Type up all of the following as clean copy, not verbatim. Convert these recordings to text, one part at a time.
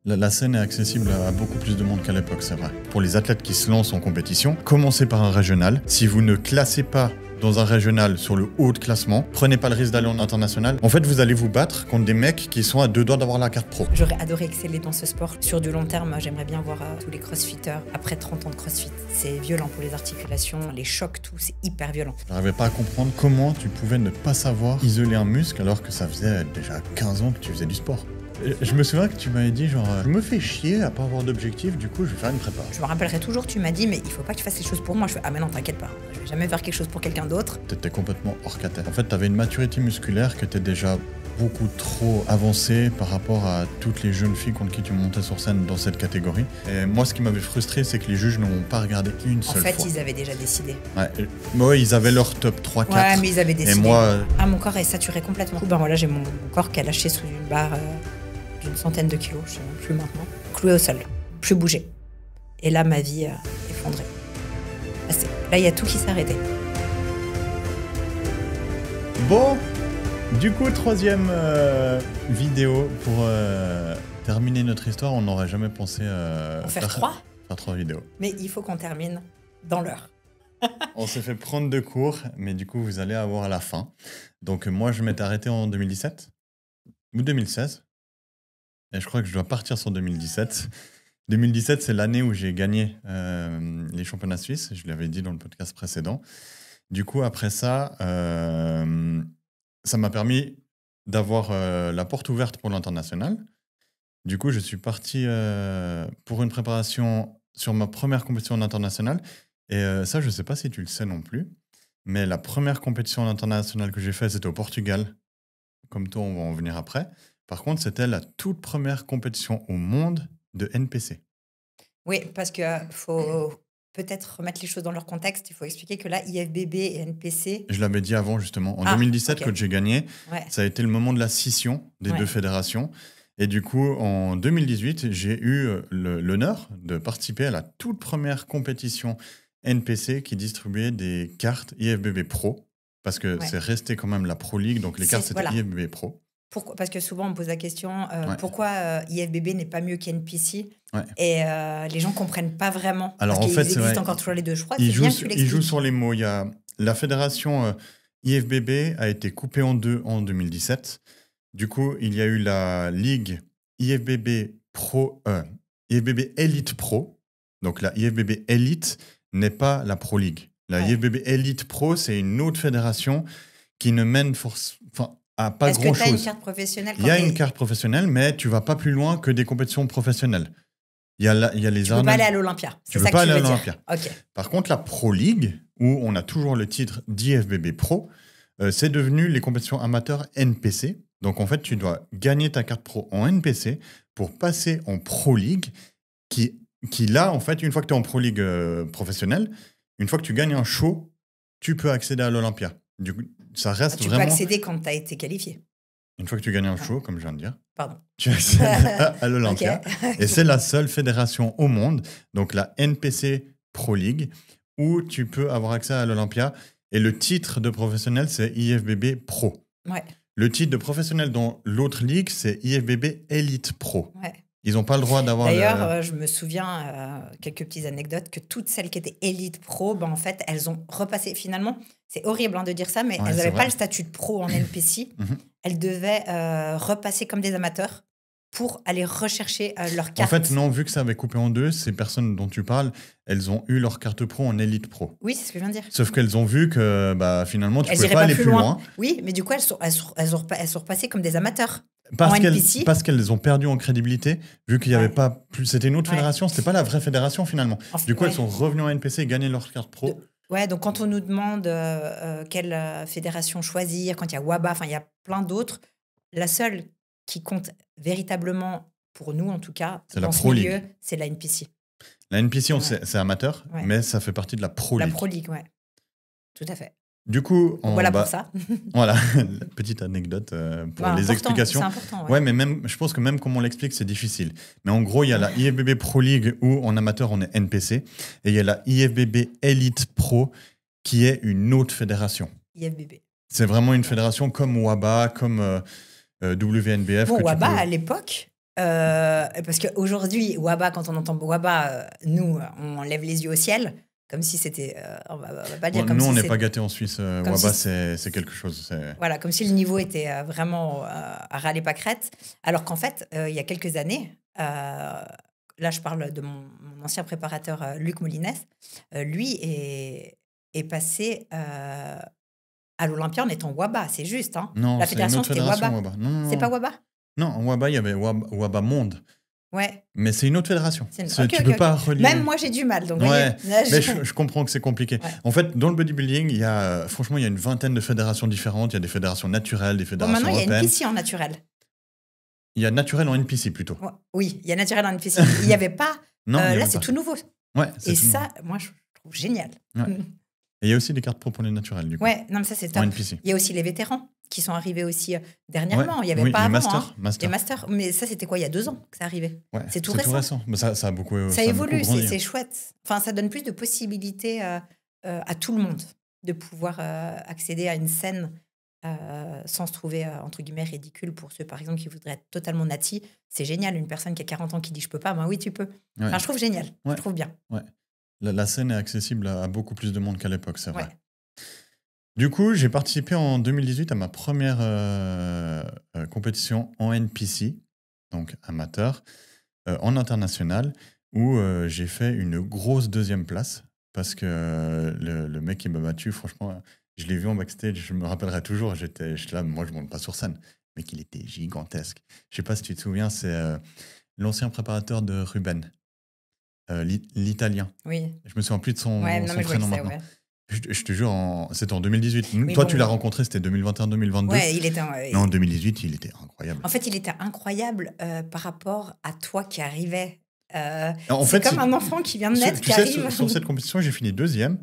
La scène est accessible à beaucoup plus de monde qu'à l'époque, c'est vrai. Pour les athlètes qui se lancent en compétition, commencez par un régional. Si vous ne classez pas dans un régional sur le haut de classement, prenez pas le risque d'aller en international. En fait, vous allez vous battre contre des mecs qui sont à 2 doigts d'avoir la carte pro. J'aurais adoré exceller dans ce sport. Sur du long terme, j'aimerais bien voir tous les crossfitters après 30 ans de crossfit. C'est violent pour les articulations, les chocs, tout, c'est hyper violent. J'arrivais pas à comprendre comment tu pouvais ne pas savoir isoler un muscle alors que ça faisait déjà 15 ans que tu faisais du sport. Je me souviens que tu m'avais dit genre je me fais chier à pas avoir d'objectif, du coup je vais faire une prépa. Je me rappellerai toujours, tu m'as dit mais il faut pas que tu fasses les choses pour moi. Je fais ah mais non t'inquiète pas, je vais jamais faire quelque chose pour quelqu'un d'autre. T'étais complètement hors caté. En fait t'avais une maturité musculaire qui était déjà beaucoup trop avancée par rapport à toutes les jeunes filles contre qui tu montais sur scène dans cette catégorie. Et moi ce qui m'avait frustré c'est que les juges n'ont pas regardé une seule fois. En fait ils avaient déjà décidé. Ouais, ils avaient leur top 3-4. Ouais mais ils avaient décidé. Et moi... Ah mon corps est saturé complètement. Ben voilà j'ai mon corps qui a lâché sous une barre d'une centaine de kilos, je sais même plus maintenant. Cloué au sol, plus bouger. Et là, ma vie a effondré. Là, il y a tout qui s'est arrêté. Bon, du coup, troisième vidéo pour terminer notre histoire. On n'aurait jamais pensé faire 3 vidéos. Mais il faut qu'on termine dans l'heure. On s'est fait prendre de cours, mais du coup, vous allez avoir la fin. Donc, moi, je m'étais arrêté en 2017 ou 2016. Et je crois que je dois partir sur 2017. 2017, c'est l'année où j'ai gagné les championnats suisses. Je l'avais dit dans le podcast précédent. Du coup, après ça, ça m'a permis d'avoir la porte ouverte pour l'international. Du coup, je suis parti pour une préparation sur ma première compétition internationale. Et ça, je ne sais pas si tu le sais non plus. Mais la première compétition internationale que j'ai faite, c'était au Portugal. Comme toi, on va en venir après. Par contre, c'était la toute première compétition au monde de NPC. Oui, parce qu'il faut peut-être remettre les choses dans leur contexte. Il faut expliquer que là, IFBB et NPC... Je l'avais dit avant, justement. En 2017, quand j'ai gagné, ça a été le moment de la scission des deux fédérations. Et du coup, en 2018, j'ai eu l'honneur de participer à la toute première compétition NPC qui distribuait des cartes IFBB Pro. Parce que c'est resté quand même la Pro League, donc les cartes, c'était IFBB Pro. Pourquoi ? Parce que souvent, on me pose la question pourquoi IFBB n'est pas mieux qu'NPC et les gens ne comprennent pas vraiment. Alors, parce en fait, qu'il existe encore toujours les deux. Je crois ils jouent sur les mots. Il y a la fédération IFBB a été coupée en deux en 2017. Du coup, il y a eu la ligue IFBB Pro, IFBB Elite Pro. Donc, la IFBB Elite n'est pas la Pro League. La IFBB Elite Pro, c'est une autre fédération qui ne mène pas grand-chose. Est-ce que tu as une carte professionnelle ? Il y a une carte professionnelle, mais tu ne vas pas plus loin que des compétitions professionnelles. Il y a les tu ne peux pas aller à l'Olympia. Tu ne peux pas aller à l'Olympia. Okay. Par contre, la Pro League, où on a toujours le titre d'IFBB Pro, c'est devenu les compétitions amateurs NPC. Donc, en fait, tu dois gagner ta carte pro en NPC pour passer en Pro League, qui là, en fait, une fois que tu es en Pro League professionnelle, une fois que tu gagnes un show, tu peux accéder à l'Olympia. Du coup, ça reste tu vraiment... peux accéder quand tu as été qualifié. Une fois que tu gagnes un show, comme je viens de dire, Pardon. tu accèdes à l'Olympia. Et c'est la seule fédération au monde, donc la NPC Pro League, où tu peux avoir accès à l'Olympia. Et le titre de professionnel, c'est IFBB Pro. Ouais. Le titre de professionnel dans l'autre ligue, c'est IFBB Elite Pro. Ouais. Ils n'ont pas le droit d'avoir... D'ailleurs, je me souviens, quelques petites anecdotes, que toutes celles qui étaient Elite Pro, en fait, elles ont repassé finalement... C'est horrible de dire ça, mais elles n'avaient pas le statut de pro en NPC. Elles devaient repasser comme des amateurs pour aller rechercher leur carte. En fait, non, vu que ça avait coupé en deux, ces personnes dont tu parles, elles ont eu leur carte pro en Elite Pro. Oui, c'est ce que je viens de dire. Sauf qu'elles ont vu que finalement, tu ne pouvais pas aller plus loin. Oui, mais du coup, elles sont repassées comme des amateurs. Parce qu'elles ont perdu en crédibilité, vu qu'il n'y avait pas plus. C'était une autre fédération, c'était pas la vraie fédération finalement. Du coup, elles sont revenues en NPC et gagné leur carte pro. Donc quand on nous demande quelle fédération choisir, quand il y a WABA, il y a plein d'autres, la seule qui compte véritablement, pour nous en tout cas, dans ce milieu, c'est la NPC. La NPC, c'est amateur, mais ça fait partie de la Pro League. La Pro League, oui. Tout à fait. Du coup, voilà pour ça. Voilà, petite anecdote pour les explications. C'est important. Ouais, mais même, je pense que même comme on l'explique, c'est difficile. Mais en gros, il y a la IFBB Pro League où en amateur, on est NPC. Et il y a la IFBB Elite Pro qui est une autre fédération. IFBB. C'est vraiment une fédération comme WABA, comme WNBF. Bon, WABA, à l'époque, Parce qu'aujourd'hui, WABA, quand on entend WABA, nous, on lève les yeux au ciel, comme si c'était. On va pas dire bon, comme nous, si on n'est c'était. pas gâtés en Suisse. WABA, Si c'est quelque chose. voilà, comme si le niveau était vraiment à râler pas crête. Alors qu'en fait, il y a quelques années, là, je parle de mon ancien préparateur Luc Molines, lui est passé à l'Olympia en étant WABA, c'est juste. Hein. Non, La c'est une fédération, autre c'était fédération, WABA. WABA. Non, non, C'est pas non. WABA? Non, en WABA, il y avait WABA Monde. Ouais. Mais c'est une autre fédération. Tu peux pas relier. Même moi, j'ai du mal. Donc, ouais, voyez, mais je comprends que c'est compliqué. Ouais. En fait, dans le bodybuilding, franchement, il y a une vingtaine de fédérations différentes. Il y a des fédérations naturelles, des fédérations maintenant, européennes. il y a NPC en naturel. Il y a naturel en NPC plutôt. Ouais. Oui, il y a naturel en NPC. Il n'y avait pas. Non, là, c'est tout nouveau. Ouais, et ça, moi, je trouve génial. Ouais. Et il y a aussi des cartes pro pour les naturels, du coup. Ouais, non, mais ça, c'est top. En NPC. Il y a aussi les vétérans qui sont arrivés aussi dernièrement. Ouais. Il n'y avait pas les avant. Masters. Les masters. Mais ça, c'était quoi, il y a 2 ans que ça arrivait? Ouais, c'est tout récent. Mais ça a beaucoup ça évolue, c'est chouette. Enfin, ça donne plus de possibilités à tout le monde de pouvoir accéder à une scène sans se trouver, entre guillemets, ridicule pour ceux, par exemple, qui voudraient être totalement natis. C'est génial, une personne qui a 40 ans qui dit « je peux pas », ben oui, tu peux. Ouais. Enfin, je trouve génial, je trouve bien. Ouais. La scène est accessible à beaucoup plus de monde qu'à l'époque, c'est vrai. Ouais. Du coup, j'ai participé en 2018 à ma première compétition en NPC, donc amateur, en international, où j'ai fait une grosse 2e place, parce que le mec qui m'a battu, franchement, je l'ai vu en backstage, je me rappellerai toujours, j'étais là, moi je ne monte pas sur scène, mais qu'il était gigantesque. Je ne sais pas si tu te souviens, c'est l'ancien préparateur de Ruben, l'italien. Oui. Je me souviens plus de son prénom maintenant. Ouais. Je te jure, c'était en 2018. Oui, toi, tu l'as rencontré, c'était 2021-2022. Ouais, il était. Non, en 2018, il était incroyable. En fait, il était incroyable par rapport à toi qui arrivais. En c'est comme un enfant qui vient de naître, qui arrive. Sur cette compétition, j'ai fini 2e.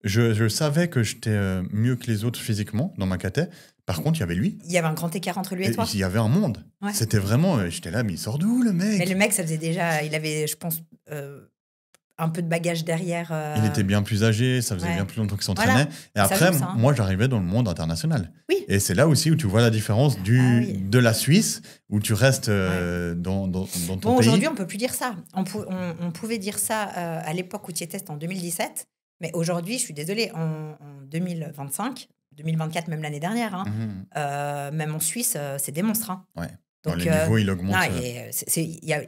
Je savais que j'étais mieux que les autres physiquement dans ma caté. Par contre, il y avait lui. Il y avait un grand écart entre lui et toi. Il y avait un monde. Ouais. C'était vraiment. J'étais là, mais il sort d'où, le mec? Mais le mec, ça faisait déjà. Il avait, je pense. Un peu de bagage derrière. Il était bien plus âgé, ça faisait bien plus longtemps qu'il s'entraînait. Voilà. Et après, moi, j'arrivais dans le monde international. Oui. Et c'est là aussi où tu vois la différence de la Suisse, où tu restes dans ton pays. Aujourd'hui, on ne peut plus dire ça. On pouvait dire ça à l'époque où tu étais, en 2017. Mais aujourd'hui, je suis désolée, en 2025, 2024, même l'année dernière, même en Suisse, c'est des monstres. Hein. Ouais. Donc, le niveau, il augmente.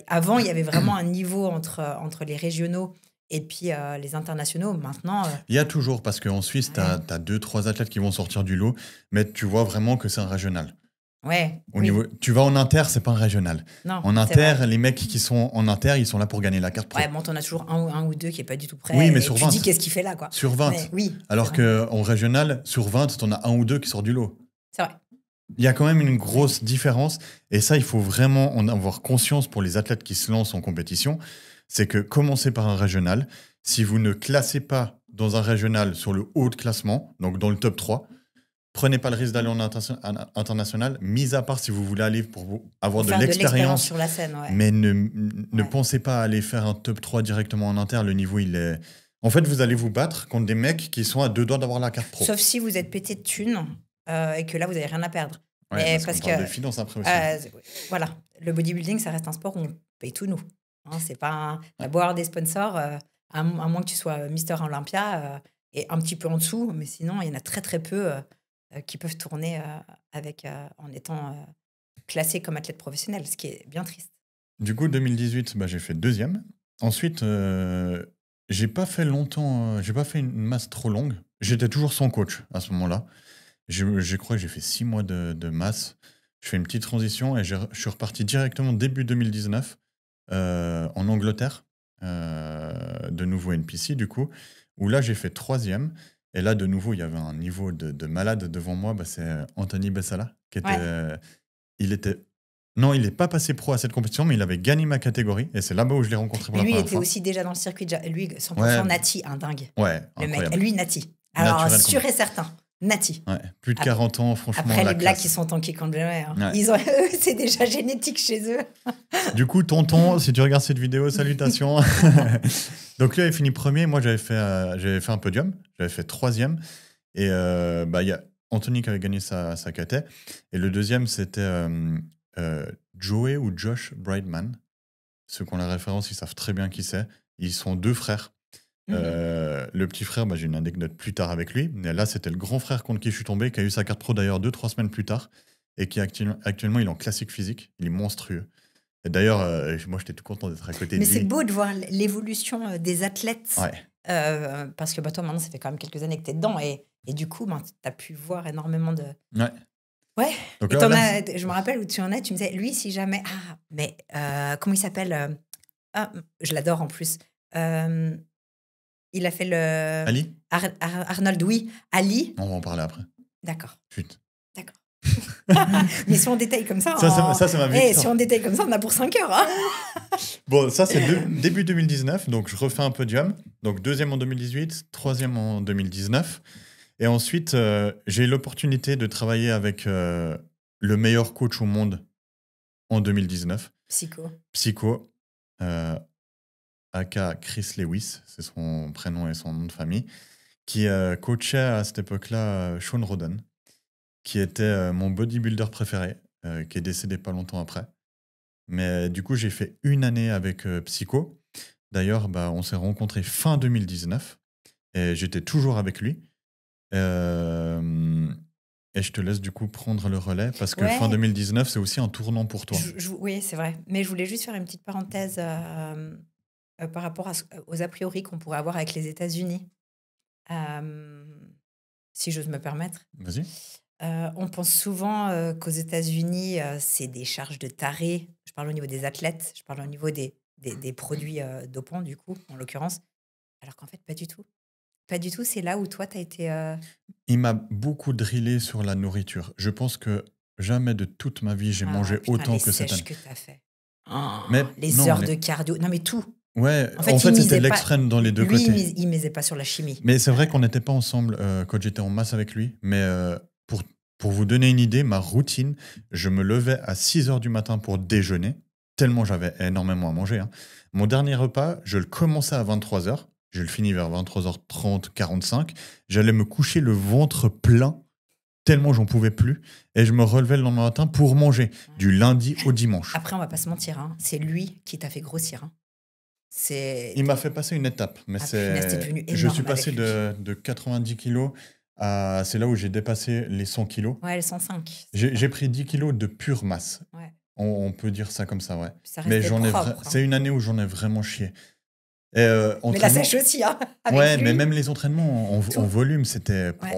Avant, il y avait vraiment un niveau entre les régionaux et puis les internationaux. Maintenant. Il y a toujours, parce qu'en Suisse, tu as 2-3 athlètes qui vont sortir du lot, mais tu vois vraiment que c'est un régional. Ouais. Niveau, tu vas en inter, c'est pas un régional. Non, en inter, les mecs qui sont en inter, ils sont là pour gagner la carte pro. Ouais, bon, t'en as toujours un ou deux qui est pas du tout prêt. Oui, mais sur 20. Tu dis qu'est-ce qu'il fait là, quoi. Sur 20. Mais, oui. Alors qu'en régional, sur 20, t'en as 1 ou 2 qui sortent du lot. C'est vrai. Il y a quand même une grosse différence. Et ça, il faut vraiment en avoir conscience pour les athlètes qui se lancent en compétition. C'est que commencez par un régional. Si vous ne classez pas dans un régional sur le haut de classement, donc dans le top 3, prenez pas le risque d'aller en international, mis à part si vous voulez aller pour avoir de l'expérience sur la scène. Ouais. Mais ne pensez pas à aller faire un top 3 directement en inter. Le niveau, il est... En fait, vous allez vous battre contre des mecs qui sont à 2 doigts d'avoir la carte pro. Sauf si vous êtes pété de thunes et que là, vous n'avez rien à perdre. Ouais, parce qu'on parle de finances après aussi. Voilà. Le bodybuilding, ça reste un sport où on paye tout, nous. Hein, c'est pas avoir des sponsors, à moins que tu sois Mister Olympia et un petit peu en dessous, mais sinon, il y en a très, très peu qui peuvent tourner en étant classés comme athlète professionnel, ce qui est bien triste. Du coup, 2018, j'ai fait 2e. Ensuite, j'ai pas fait longtemps, j'ai pas fait une masse trop longue. J'étais toujours sans coach à ce moment-là. Je crois que j'ai fait 6 mois de masse. Je fais une petite transition et je suis reparti directement début 2019 en Angleterre, de nouveau NPC du coup, où là j'ai fait 3e. Et là, de nouveau, il y avait un niveau de malade devant moi. C'est Anthony Bessala, qui était... Non, il n'est pas passé pro à cette compétition, mais il avait gagné ma catégorie. Et c'est là-bas où je l'ai rencontré pour la première fois. Lui, il était aussi déjà dans le circuit. Lui, 100% nati, un dingue. Ouais, le incroyable. mec, lui, nati. Alors, naturel, sûr et certain. Nati. Ouais, plus de 40 ans, franchement. Après, les blacks qui sont tankés quand jamais. Hein. Ouais. C'est déjà génétique chez eux. Du coup, tonton, si tu regardes cette vidéo, salutations. Donc, lui avait fini premier. Moi, j'avais fait un podium. J'avais fait 3e. Et il y a Anthony qui avait gagné sa caté. Et le deuxième, c'était Joey ou Josh Brightman. Ceux qui ont la référence, ils savent très bien qui c'est. Ils sont 2 frères. Le petit frère, j'ai une anecdote plus tard avec lui. Mais là, c'était le grand frère contre qui je suis tombé, qui a eu sa carte pro d'ailleurs 2-3 semaines plus tard. Et qui actuellement, il est en classique physique. Il est monstrueux. Et d'ailleurs, moi, j'étais tout content d'être à côté de lui. Mais c'est beau de voir l'évolution des athlètes. Ouais. Parce que toi, maintenant, ça fait quand même quelques années que tu es dedans. Et du coup, tu as pu voir énormément de... Ouais. Ouais. Donc et là, je me rappelle où tu en es. Tu me disais, lui, si jamais... Ah, mais comment il s'appelle je l'adore en plus. Il a fait le... Ali Arnold, oui. Ali. On va en parler après. D'accord. Chut. D'accord. Mais si on détaille comme ça... Ça c'est ma victoire. Si on détaille comme ça, on a pour 5 heures. Hein. Bon, ça, c'est début 2019. Donc, je refais un podium. Donc, 2e en 2018, 3e en 2019. Et ensuite, j'ai eu l'opportunité de travailler avec le meilleur coach au monde en 2019. Psycho. Aka Chris Lewis, c'est son prénom et son nom de famille, qui coachait à cette époque-là Sean Roden, qui était mon bodybuilder préféré, qui est décédé pas longtemps après. Mais du coup, j'ai fait 1 année avec Psycho. D'ailleurs, on s'est rencontrés fin 2019 et j'étais toujours avec lui. Et je te laisse du coup prendre le relais parce que fin 2019, c'est aussi un tournant pour toi. Oui, c'est vrai. Mais je voulais juste faire une petite parenthèse par rapport aux a priori qu'on pourrait avoir avec les États-Unis. Si j'ose me permettre. Vas-y. On pense souvent qu'aux États-Unis, c'est des charges de tarés. Je parle au niveau des athlètes, je parle au niveau des produits dopants, du coup, en l'occurrence. Alors qu'en fait, pas du tout. Pas du tout, c'est là où toi, tu as été... Il m'a beaucoup drillé sur la nourriture. Je pense que jamais de toute ma vie, j'ai mangé autant que cette année. Les sèches que tu as fait. Heures de cardio. Non, mais tout. Ouais, en fait c'était l'extrême dans les deux côtés. Lui, il misait pas sur la chimie. Mais c'est vrai qu'on n'était pas ensemble quand j'étais en masse avec lui. Mais pour vous donner une idée, ma routine, je me levais à 6h du matin pour déjeuner, tellement j'avais énormément à manger. Hein. Mon dernier repas, je le commençais à 23h. Je le finis vers 23h30, 45. J'allais me coucher le ventre plein, tellement j'en pouvais plus. Et je me relevais le lendemain matin pour manger, du lundi au dimanche. Après, on va pas se mentir, hein. C'est lui qui t'a fait grossir. Hein. Il m'a fait passer une étape. Mais je suis passé de 90 kilos à... C'est là où j'ai dépassé les 100 kilos. Ouais, les 105. J'ai pris 10 kilos de pure masse. Ouais. On peut dire ça comme ça, ouais. Ça mais c'est une année où j'en ai vraiment chié. Et, mais la sèche aussi, hein. Ouais, lui. Mais même les entraînements en volume, c'était... Ouais.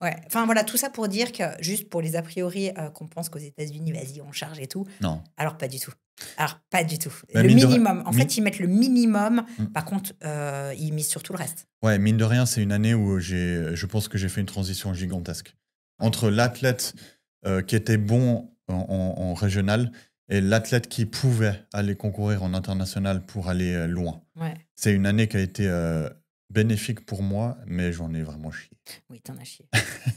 Ouais. Enfin voilà, tout ça pour dire que juste pour les a priori qu'on pense qu'aux États-Unis, vas-y, on charge et tout. Non. Alors pas du tout. Le minimum. En fait, ils mettent le minimum. Par contre, ils misent sur tout le reste. Ouais, mine de rien, c'est une année où je pense que j'ai fait une transition gigantesque. Entre l'athlète qui était bon en régional et l'athlète qui pouvait aller concourir en international pour aller loin. Ouais. C'est une année qui a été bénéfique pour moi, mais j'en ai vraiment chié. Oui, t'en as chié.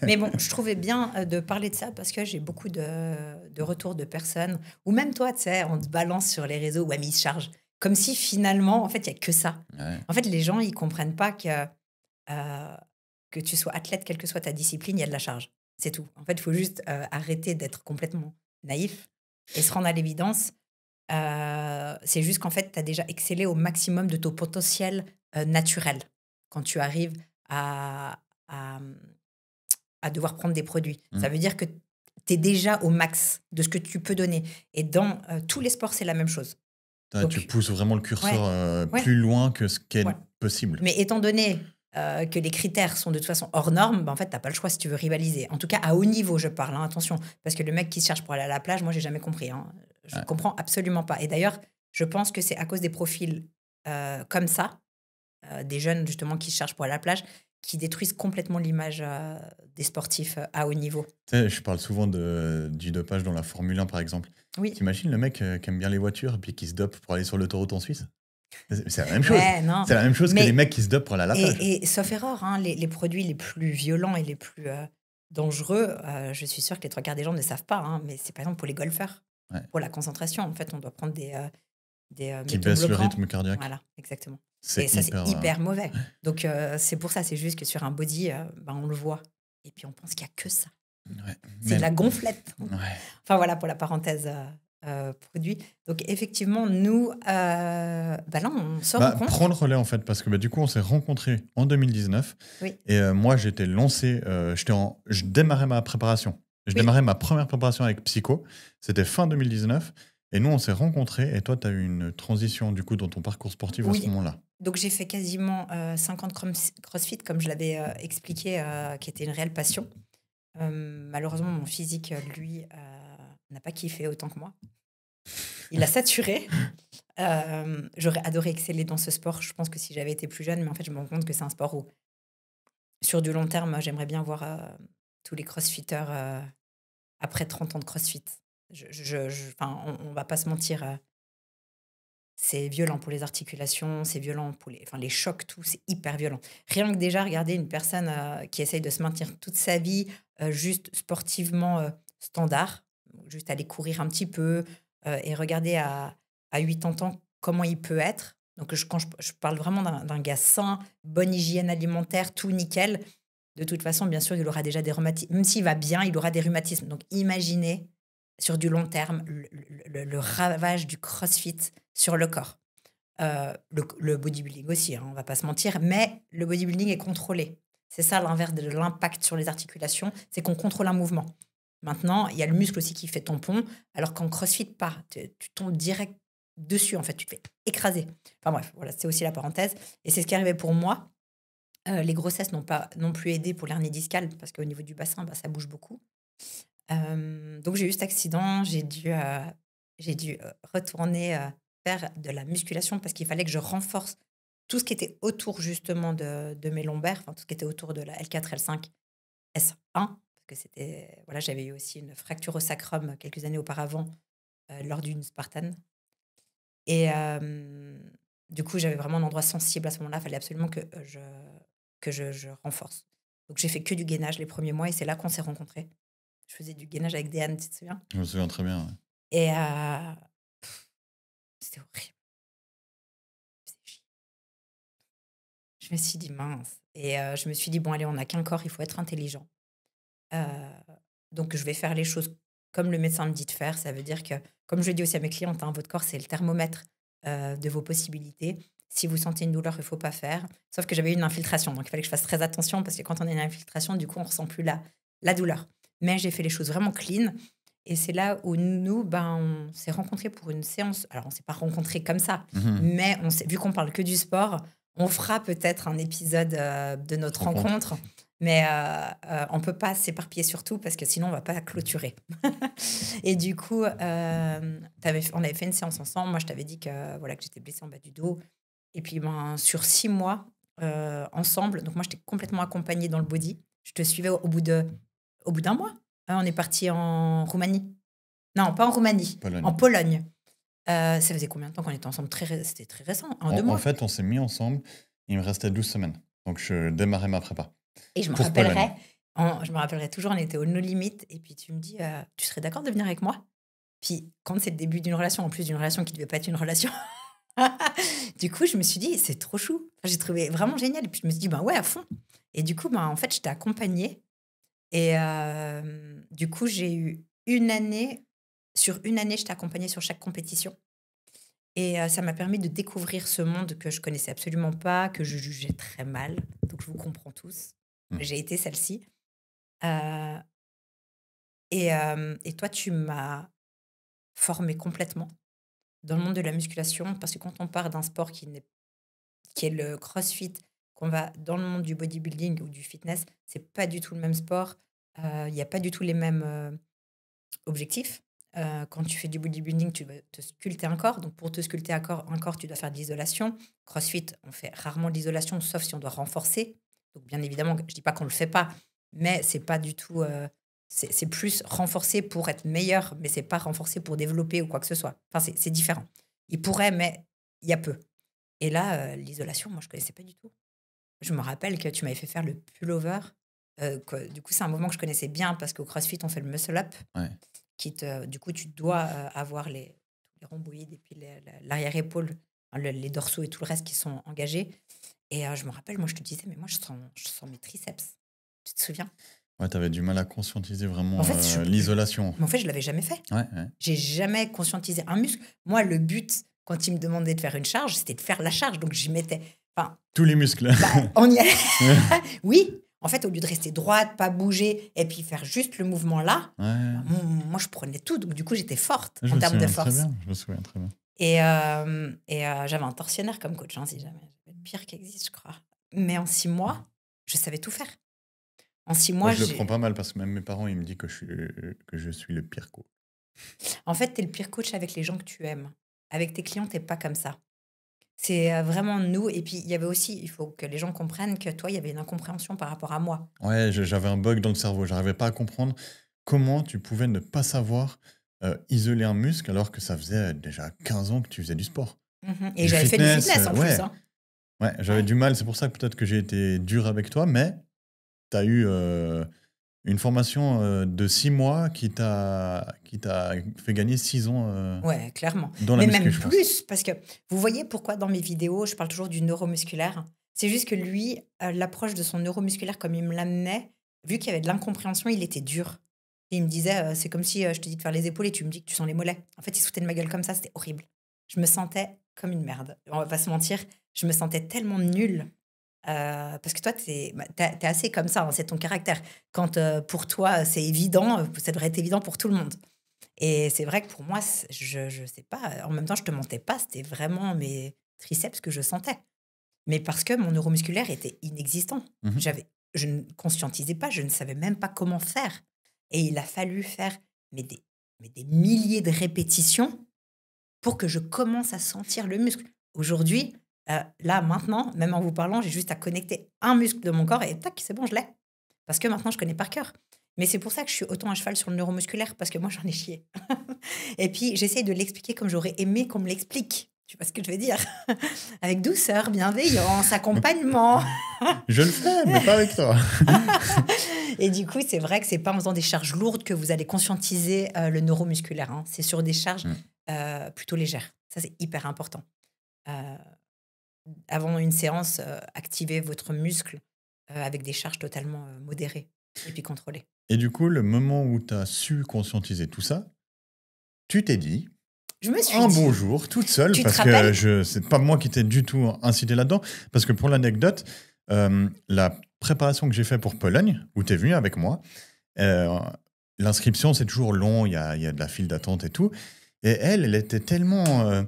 Mais bon, je trouvais bien de parler de ça parce que j'ai beaucoup de retours de personnes, ou même toi, tu sais, on te balance sur les réseaux, ouais, mais ils se chargent. Comme si finalement, en fait, il n'y a que ça. Ouais. En fait, les gens, ils ne comprennent pas que tu sois athlète, quelle que soit ta discipline, il y a de la charge. C'est tout. En fait, il faut juste arrêter d'être complètement naïf et se rendre à l'évidence. C'est juste qu'en fait, tu as déjà excellé au maximum de ton potentiel naturel quand tu arrives à devoir prendre des produits. Ça veut dire que tu es déjà au max de ce que tu peux donner. Et dans tous les sports, c'est la même chose. Donc, tu pousses vraiment le curseur plus loin que ce qui est possible. Mais étant donné que les critères sont de toute façon hors normes, en fait, tu n'as pas le choix si tu veux rivaliser. En tout cas, à haut niveau, je parle, hein, attention. Parce que le mec qui se cherche pour aller à la plage, moi, j'ai jamais compris. Hein. Je ne comprends absolument pas. Et d'ailleurs, je pense que c'est à cause des profils comme ça, des jeunes, justement, qui se cherchent pour aller à la plage, qui détruisent complètement l'image des sportifs à haut niveau. Tu sais, je parle souvent du dopage dans la Formule 1, par exemple. Oui. T'imagines le mec qui aime bien les voitures et puis qui se dope pour aller sur l'autoroute en Suisse? C'est la même chose. Ouais, non. C'est la même chose que les mecs qui se dopent pour aller à la plage. Et sauf erreur, hein, les produits les plus violents et les plus dangereux, je suis sûre que les 3/4 des gens ne savent pas, hein, mais c'est par exemple pour les golfeurs, pour la concentration. En fait, on doit prendre des qui baissent le rythme cardiaque. Voilà, exactement. C'est et ça, c'est hyper mauvais. Donc, c'est pour ça, c'est juste que sur un body, on le voit. Et puis, on pense qu'il n'y a que ça. Ouais, C'est de la gonflette. Ouais. Enfin, voilà pour la parenthèse produit. Donc, effectivement, nous, là, on se rencontre. Prends le relais, en fait, parce que du coup, on s'est rencontrés en 2019. Oui. Et moi, j'étais lancé, je démarrais ma préparation. Je démarrais ma première préparation avec Psycho. C'était fin 2019. Et nous, on s'est rencontrés. Et toi, tu as eu une transition, du coup, dans ton parcours sportif à ce moment-là. Donc, j'ai fait quasiment 50 CrossFit, comme je l'avais expliqué, qui était une réelle passion. Malheureusement, mon physique, lui, n'a pas kiffé autant que moi. Il a saturé. J'aurais adoré exceller dans ce sport. Je pense que si j'avais été plus jeune, mais en fait, je me rends compte que c'est un sport où, sur du long terme, j'aimerais bien voir tous les crossfitters après 30 ans de crossfit. On va pas se mentir. C'est violent pour les articulations, c'est violent pour les chocs, tout, c'est hyper violent. Rien que déjà, regarder une personne qui essaye de se maintenir toute sa vie, juste sportivement standard, juste aller courir un petit peu et regarder à 80 ans comment il peut être. Donc, quand je parle vraiment d'un gars sain, bonne hygiène alimentaire, tout nickel, de toute façon, bien sûr, il aura déjà des rhumatismes. Même s'il va bien, il aura des rhumatismes. Donc, imaginez sur du long terme le ravage du crossfit sur le corps. Le bodybuilding aussi, hein, on va pas se mentir, mais le bodybuilding est contrôlé. C'est ça l'inverse de l'impact sur les articulations, c'est qu'on contrôle un mouvement. Maintenant, il y a le muscle aussi qui fait tampon, alors qu'en crossfit, pas. Tu tombes direct dessus, en fait, tu te fais écraser. Enfin bref, voilà, c'est aussi la parenthèse. Et c'est ce qui est arrivé pour moi. Les grossesses n'ont pas non plus aidé pour l'hernie discale, parce qu'au niveau du bassin, ça bouge beaucoup. Donc j'ai eu cet accident, j'ai dû retourner faire de la musculation parce qu'il fallait que je renforce tout ce qui était autour justement de mes lombaires, enfin tout ce qui était autour de la L4, L5, S1, parce que j'avais eu aussi une fracture au sacrum quelques années auparavant lors d'une Spartan. Et du coup, j'avais vraiment un endroit sensible à ce moment-là, il fallait absolument que je renforce. Donc j'ai fait que du gainage les premiers mois et c'est là qu'on s'est rencontrés. Je faisais du gainage avec Déane, tu te souviens? Je me souviens très bien. Ouais. Et c'était horrible. C'est chiant. Je me suis dit: «Mince» et je me suis dit: «Bon allez, on n'a qu'un corps, il faut être intelligent». Heu, donc je vais faire les choses comme le médecin me dit de faire. Ça veut dire que, comme je le dis aussi à mes clientes, hein, votre corps, c'est le thermomètre, de vos possibilités. Si vous sentez une douleur, il faut pas faire. Sauf que j'avais eu une infiltration, donc il fallait que je fasse très attention parce que quand on a une infiltration, du coup, on ressent plus la douleur. Mais j'ai fait les choses vraiment clean et c'est là où nous, on s'est rencontrés pour une séance. Alors on s'est pas rencontrés comme ça, mais vu qu'on parle que du sport, on fera peut-être un épisode, de notre rencontre. Mais on peut pas s'éparpiller sur tout parce que sinon on va pas clôturer. Et du coup, on avait fait une séance ensemble. Moi, je t'avais dit que j'étais blessée en bas du dos. Et puis, sur 6 mois ensemble, donc moi, j'étais complètement accompagnée dans le body. Je te suivais au bout d'un mois. On est parti en Roumanie. Non, pas en Roumanie, en Pologne. Ça faisait combien de temps qu'on était ensemble? C'était très récent, en 2 mois. En fait, on s'est mis ensemble. Il me restait 12 semaines. Donc, je démarrais ma prépa. Et je me rappellerai toujours, on était au No Limit. Et puis, tu me dis, tu serais d'accord de venir avec moi? Puis, quand c'est le début d'une relation, en plus d'une relation qui ne devait pas être une relation, du coup, je me suis dit, c'est trop chou. J'ai trouvé vraiment génial. Et puis, je me suis dit, ouais, à fond. Et du coup, en fait, je t'ai accompagnée. Et du coup, j'ai eu une année. Sur une année, je t'ai accompagnée sur chaque compétition. Et ça m'a permis de découvrir ce monde que je connaissais absolument pas, que je jugeais très mal. Donc, je vous comprends tous. J'ai été celle-ci. Et toi, tu m'as formée complètement dans le monde de la musculation. Parce que quand on part d'un sport qui est le crossfit, qu'on va dans le monde du bodybuilding ou du fitness, c'est pas du tout le même sport. Il n'y a pas du tout les mêmes objectifs. Quand tu fais du bodybuilding, tu vas te sculpter un corps. Donc, pour te sculpter un corps, tu dois faire de l'isolation. CrossFit, on fait rarement de l'isolation, sauf si on doit renforcer. Donc, bien évidemment, je dis pas qu'on le fait pas, mais c'est pas du tout. C'est plus renforcer pour être meilleur, mais c'est pas renforcer pour développer ou quoi que ce soit. Enfin, c'est différent. Il pourrait, mais il y a peu. Et là, l'isolation, moi, je connaissais pas du tout. Je me rappelle que tu m'avais fait faire le pullover. Du coup, c'est un mouvement que je connaissais bien parce qu'au CrossFit, on fait le muscle-up. Ouais. Du coup, tu dois avoir les rhomboïdes et puis l'arrière-épaule, les dorsaux et tout le reste qui sont engagés. Et je me rappelle, moi, je te disais, mais moi, je sens mes triceps. Tu te souviens? Ouais, t'avais du mal à conscientiser vraiment En fait, l'isolation. mais en fait, je l'avais jamais fait. Ouais, ouais. J'ai jamais conscientisé un muscle. Moi, le but, quand il me demandait de faire une charge, c'était de faire la charge. Donc, j'y mettais. Enfin, Tous les muscles. on y allait. Oui. En fait, au lieu de rester droite, pas bouger, et puis faire juste le mouvement là, Ouais. moi, je prenais tout. Donc, du coup, j'étais forte Je en me termes de souviens très force. bien. Je me souviens très bien. Et j'avais un tortionnaire comme coach, hein, si jamais. Le pire qui existe, je crois. Mais en 6 mois, je savais tout faire. En 6 mois, Moi, je le prends pas mal parce que même mes parents, ils me disent que je suis le pire coach. En fait, tu es le pire coach avec les gens que tu aimes. Avec tes clients, tu pas comme ça. C'est vraiment nous. Et puis, il y avait aussi, il faut que les gens comprennent que toi, il y avait une incompréhension par rapport à moi. Ouais, j'avais un bug dans le cerveau. J'arrivais pas à comprendre comment tu pouvais ne pas savoir isoler un muscle alors que ça faisait déjà 15 ans que tu faisais du sport. Et Du j'avais fait du fitness en ouais. plus. Hein. Ouais, j'avais Ouais. du mal. C'est pour ça que peut-être que j'ai été dur avec toi, mais tu as eu une formation de 6 mois qui t'a fait gagner 6 ans Ouais, clairement. dans la Mais muscu, même je pense. plus, parce que vous voyez pourquoi dans mes vidéos, je parle toujours du neuromusculaire. C'est juste que lui, l'approche de son neuromusculaire, comme il me l'amenait, vu qu'il y avait de l'incompréhension, il était dur. Et il me disait, c'est comme si je te dis de faire les épaules et tu me dis que tu sens les mollets. En fait, il se foutait de ma gueule comme ça, c'était horrible. Je me sentais comme une merde. On va pas se mentir, je me sentais tellement nulle. Parce que toi, t'es assez comme ça, hein, c'est ton caractère. Quand pour toi, c'est évident, ça devrait être évident pour tout le monde. Et c'est vrai que pour moi, je sais pas, en même temps, je te mentais pas, c'était vraiment mes triceps que je sentais. Mais parce que mon neuromusculaire était inexistant. Mhm. Je ne conscientisais pas, je ne savais même pas comment faire. Et il a fallu faire mais des milliers de répétitions pour que je commence à sentir le muscle. Aujourd'hui, là, maintenant, même en vous parlant, j'ai juste à connecter un muscle de mon corps et tac, c'est bon, je l'ai. Parce que maintenant, je connais par cœur. Mais c'est pour ça que je suis autant à cheval sur le neuromusculaire, parce que moi, j'en ai chié. Et puis, j'essaye de l'expliquer comme j'aurais aimé qu'on me l'explique. Tu vois ce que je veux dire? Avec douceur, bienveillance, accompagnement. Je le fais, mais pas avec toi. Et du coup, c'est vrai que c'est pas en faisant des charges lourdes que vous allez conscientiser le neuromusculaire. Hein. C'est sur des charges plutôt légères. Ça, c'est hyper important. Avant une séance, activez votre muscle avec des charges totalement modérées et puis contrôlées. Et du coup, le moment où tu as su conscientiser tout ça, tu t'es dit Je me suis un dit, bon jour, toute seule, tu te parce rappelles que c'est pas moi qui t'ai du tout incité là-dedans. Parce que pour l'anecdote, la préparation que j'ai faite pour Pologne, où tu es venu avec moi, l'inscription, c'est toujours long, il y a de la file d'attente et tout. Et elle était tellement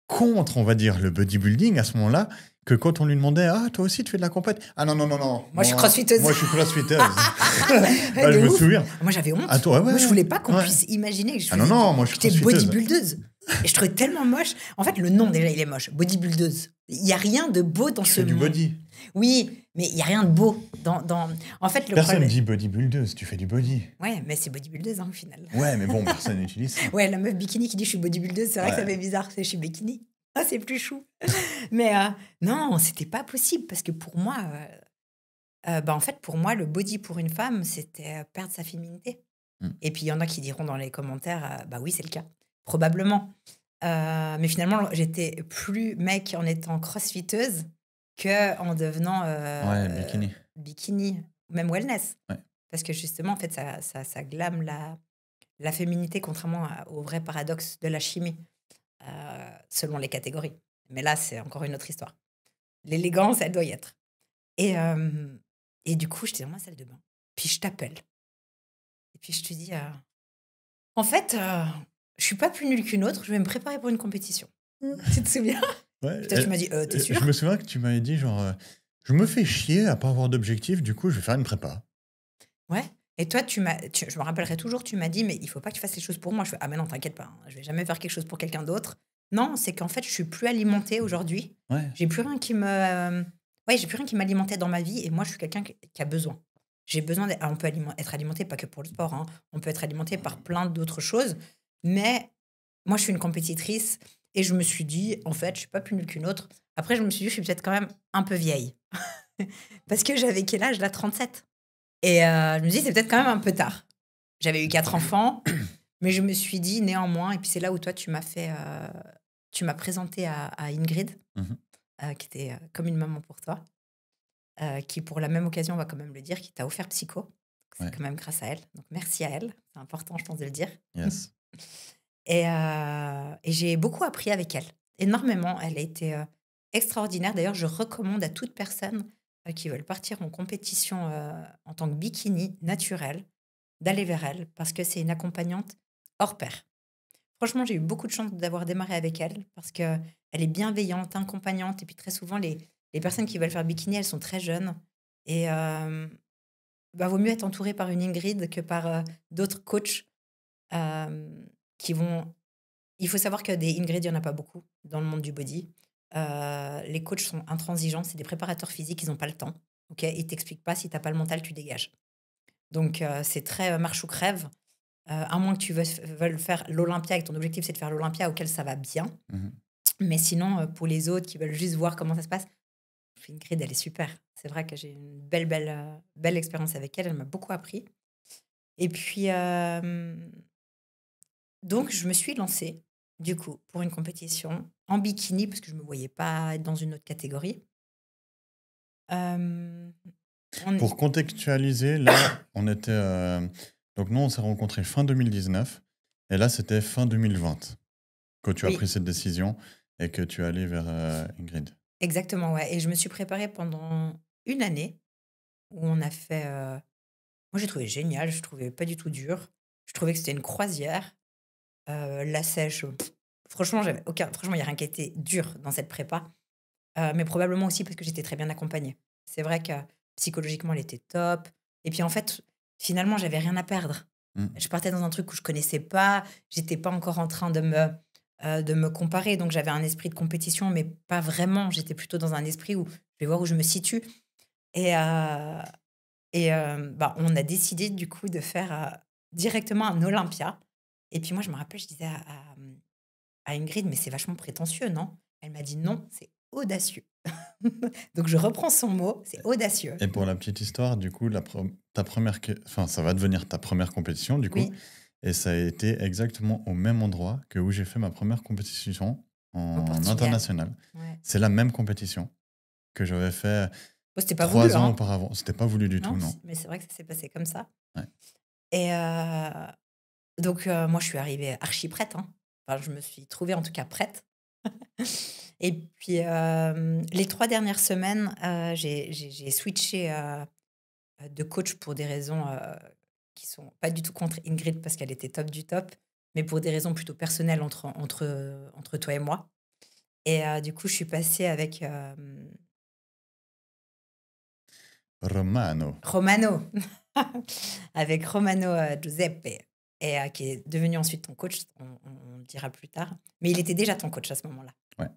contre, on va dire, le bodybuilding à ce moment-là, que quand on lui demandait « Ah, toi aussi, tu fais de la compète ?» « Ah non, non, non, non. Moi, je suis crossfiteuse. Moi, je suis crossfiteuse. » Ouais, Je de me ouf. souviens. Moi, j'avais honte. Ah, toi, ouais, Moi, je voulais ouais. pas qu'on Ouais. puisse imaginer que Ah non, non, moi, je suis j'étais crossfiteuse. bodybuildeuse. Et je trouvais tellement moche. En fait, le nom, déjà, il est moche. Bodybuildeuse. Il n'y a rien de beau dans Tu ce fais du mot. body. Oui, mais il n'y a rien de beau dans... En fait, le Personne problème... dit bodybuildeuse, tu fais du body. Ouais, mais c'est bodybuildeuse, hein, au final. Ouais, mais bon, personne n'utilise ça. Ouais, la meuf bikini qui dit je suis bodybuildeuse, c'est vrai que ça fait bizarre, c'est je suis bikini. Ah, c'est plus chou. Mais non, c'était pas possible parce que pour moi, en fait, pour moi, le body pour une femme, c'était perdre sa féminité. Et puis il y en a qui diront dans les commentaires, bah oui, c'est le cas, probablement. Mais finalement, j'étais plus mec en étant crossfiteuse que en devenant Ouais, bikini. bikini, même wellness. Ouais. Parce que justement, en fait, ça glame la féminité, contrairement au vrai paradoxe de la chimie, selon les catégories. Mais là, c'est encore une autre histoire. L'élégance, elle doit y être. Et du coup, j'étais dans ma salle de bain. Puis je t'appelle. Et puis je te dis, en fait, je suis pas plus nulle qu'une autre, je vais me préparer pour une compétition. Tu te souviens? Ouais. Peut-être tu m'as dit, t'es sûr? Je me souviens que tu m'avais dit genre, je me fais chier à pas avoir d'objectif, du coup, je vais faire une prépa. Ouais. Et toi, je me rappellerai toujours, tu m'as dit, mais il faut pas que tu fasses les choses pour moi. Je fais, ah mais non, t'inquiète pas, hein, je vais jamais faire quelque chose pour quelqu'un d'autre. Non, c'est qu'en fait, je suis plus alimentée aujourd'hui. Ouais. J'ai plus rien j'ai plus rien qui m'alimentait dans ma vie. Et moi, je suis quelqu'un qui a besoin. J'ai besoin d'être... Alors, on peut être alimenté, pas que pour le sport, hein. On peut être alimenté par plein d'autres choses. Mais moi, je suis une compétitrice. Et je me suis dit, en fait, je suis pas plus nulle qu'une autre. Après, je me suis dit, je suis peut-être quand même un peu vieille. Parce que j'avais quel âge là? 37. Et je me dis, c'est peut-être quand même un peu tard. J'avais eu 4 enfants, mais je me suis dit néanmoins, et puis c'est là où toi, tu m'as présenté à Ingrid, qui était comme une maman pour toi. qui, pour la même occasion, on va quand même le dire, qui t'a offert Psycho. C'est Ouais. quand même grâce à elle. Donc, merci à elle. C'est important, je pense, de le dire. Yes. Et j'ai beaucoup appris avec elle. Énormément. Elle a été extraordinaire. D'ailleurs, je recommande à toute personne qui veulent partir en compétition en tant que bikini naturel d'aller vers elle parce que c'est une accompagnante hors pair. Franchement, j'ai eu beaucoup de chance d'avoir démarré avec elle parce qu'elle est bienveillante, accompagnante. Et puis très souvent, les personnes qui veulent faire bikini, elles sont très jeunes. Et vaut mieux être entouré par une Ingrid que par d'autres coachs euh, qui vont... Il faut savoir que des Ingrid, il n'y en a pas beaucoup dans le monde du body. Les coachs sont intransigeants, c'est des préparateurs physiques, ils n'ont pas le temps. Okay, ils ne t'expliquent pas, si tu n'as pas le mental, tu dégages. Donc, c'est très marche ou crève. À moins que tu veuilles faire l'Olympia et que ton objectif, c'est de faire l'Olympia auquel ça va bien. Mhm. Mais sinon, pour les autres qui veulent juste voir comment ça se passe, Ingrid, elle est super. C'est vrai que j'ai une belle expérience avec elle. Elle m'a beaucoup appris. Et puis, donc, je me suis lancée, du coup, pour une compétition en bikini, parce que je ne me voyais pas être dans une autre catégorie. Pour contextualiser, là, on était... donc nous, on s'est rencontrés fin 2019. Et là, c'était fin 2020 que tu as pris cette décision et que tu es allé vers Ingrid. Exactement, ouais. Et je me suis préparée pendant une année où on a fait... Moi, j'ai trouvé génial. Je trouvais pas du tout dur. Je trouvais que c'était une croisière. La sèche... Franchement, il n'y a rien qui a été dur dans cette prépa. Mais probablement aussi parce que j'étais très bien accompagnée. C'est vrai que psychologiquement, elle était top. Et puis, en fait, finalement, j'avais rien à perdre. Je partais dans un truc où je connaissais pas. J'étais pas encore en train de me comparer. Donc, j'avais un esprit de compétition, mais pas vraiment. J'étais plutôt dans un esprit où je vais voir où je me situe. Et on a décidé, du coup, de faire directement un Olympia. Et puis, moi, je me rappelle, je disais à Ingrid, mais c'est vachement prétentieux, non? Elle m'a dit non, c'est audacieux. Donc, je reprends son mot, c'est audacieux. Et pour la petite histoire, du coup, ta première... Enfin, ça va devenir ta première compétition, du coup. Oui. Et ça a été exactement au même endroit que où j'ai fait ma première compétition en international. Ouais. C'est la même compétition que j'avais fait c'était pas 3 voulu, ans hein. auparavant. C'était pas voulu du tout, non. Mais c'est vrai que ça s'est passé comme ça. Ouais. Et donc, moi, je suis arrivée archi prête. Hein. Enfin, je me suis trouvée en tout cas prête. Et puis, les 3 dernières semaines, j'ai switché de coach pour des raisons qui sont pas du tout contre Ingrid parce qu'elle était top du top, mais pour des raisons plutôt personnelles entre toi et moi. Et du coup, je suis passée avec Romano. avec Romano Giuseppe, et qui est devenu ensuite ton coach, on le dira plus tard. Mais il était déjà ton coach à ce moment-là. Ouais.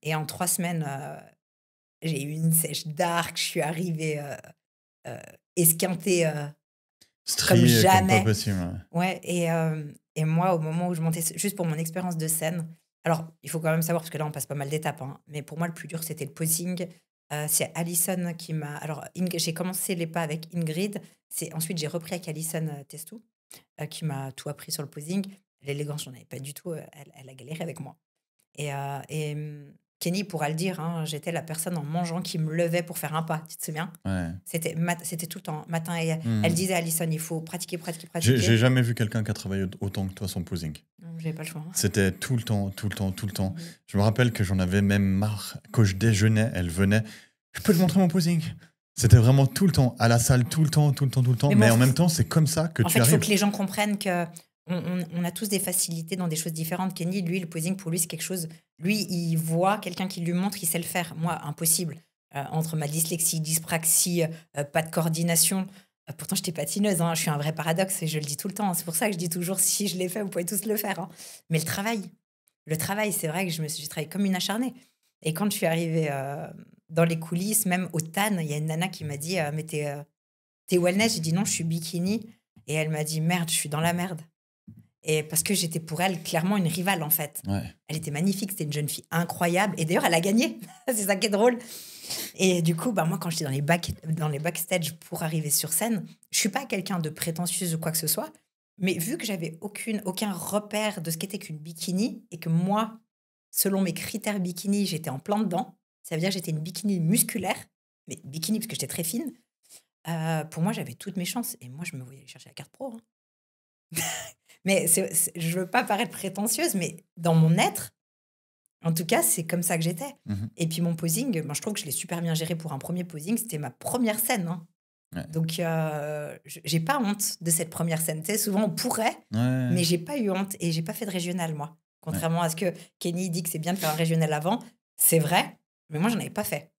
Et en 3 semaines, j'ai eu une sèche d'arc. Je suis arrivée esquintée comme jamais. Comme pas possible. Ouais, et moi, au moment où je montais, juste pour mon expérience de scène, alors il faut quand même savoir, parce que là, on passe pas mal d'étapes, hein, mais pour moi, le plus dur, c'était le posing. C'est Alison qui m'a... Alors, j'ai commencé les pas avec Ingrid. Ensuite, j'ai repris avec Alison Testou, qui m'a tout appris sur le posing. L'élégance, j'en avais pas du tout. Elle a galéré avec moi. Et Kenny pourra le dire, hein, j'étais la personne en mangeant qui me levait pour faire un pas, tu te souviens? Ouais. C'était tout le temps, matin. Et elle disait à Alison, il faut pratiquer. J'ai jamais vu quelqu'un qui a travaillé autant que toi son posing. J'avais pas le choix. Hein. C'était tout le temps. Je me rappelle que j'en avais même marre. Quand je déjeunais, elle venait. Je peux te montrer mon posing? C'était vraiment tout le temps, à la salle, tout le temps. Mais en même temps, c'est comme ça que tu arrives. En fait, il faut que les gens comprennent que on a tous des facilités dans des choses différentes. Kenny, lui, le posing, pour lui, c'est quelque chose... Lui, il voit quelqu'un qui lui montre, il sait le faire. Moi, impossible. Entre ma dyslexie, dyspraxie, pas de coordination... pourtant, j'étais patineuse. Hein. Je suis un vrai paradoxe et je le dis tout le temps. C'est pour ça que je dis toujours, si je l'ai fait, vous pouvez tous le faire. Hein. Mais le travail, c'est vrai que j'ai travaillé comme une acharnée. Et quand je suis arrivée dans les coulisses, même au TAN, il y a une nana qui m'a dit, mais t'es wellness? J'ai dit non, je suis bikini. Et elle m'a dit, merde, je suis dans la merde. Et parce que j'étais pour elle clairement une rivale, en fait. Ouais. Elle était magnifique, c'était une jeune fille incroyable. Et d'ailleurs, elle a gagné. C'est ça qui est drôle. Et du coup, moi, quand j'étais dans les backstage pour arriver sur scène, je suis pas quelqu'un de prétentieuse ou quoi que ce soit. Mais vu que j'avais aucun repère de ce qu'était qu'une bikini et que moi, selon mes critères bikini, j'étais en plein dedans, Ça veut dire que j'étais une bikini musculaire, mais bikini parce que j'étais très fine. Pour moi, j'avais toutes mes chances. Et moi, je me voyais aller chercher la carte pro. Hein. Mais je veux pas paraître prétentieuse, mais dans mon être, en tout cas, c'est comme ça que j'étais. Et puis mon posing, je trouve que je l'ai super bien géré pour un premier posing. C'était ma première scène. Hein. Ouais. Donc, j'ai pas honte de cette première scène. Tu sais, souvent, on pourrait, mais j'ai pas eu honte. Et j'ai pas fait de régional, moi. Contrairement à ce que Kenny dit que c'est bien de faire un régional avant. C'est vrai, mais moi, j'en avais pas fait.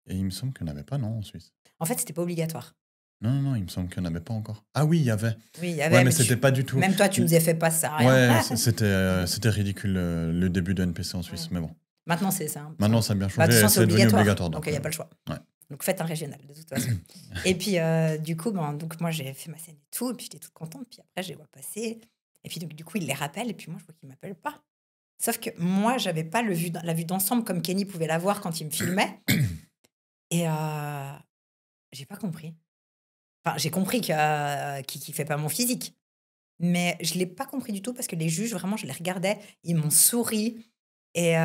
Et il me semble qu'il n'y en avait pas, non, en Suisse? En fait, c'était pas obligatoire. Non, il me semble qu'il n'y en avait pas encore. Ah oui, il y avait. Oui, il y avait. Ouais, mais c'était pas du tout. Même toi, tu nous as fait pas ça. Rien. Ouais, c'était ridicule le début de NPC en Suisse, mais bon. Maintenant, c'est ça. Maintenant, ça a bien changé. De toute façon, c'est devenu obligatoire. Donc, il n'y a pas le choix. Ouais. Donc, faites un régional, de toute façon. Et puis, du coup, donc, moi, j'ai fait ma scène et tout. Et puis, j'étais toute contente. Puis après, je les vois passer. Et puis, donc, du coup, il les rappelle. Et puis, moi, je vois qu'il ne m'appelle pas. Sauf que moi, je n'avais pas la vue d'ensemble comme Kenny pouvait l'avoir quand il me filmait. Et j'ai pas compris. Enfin, j'ai compris qu'il ne fait pas mon physique. Mais je ne l'ai pas compris du tout parce que les juges, vraiment, je les regardais. Ils m'ont souri. Et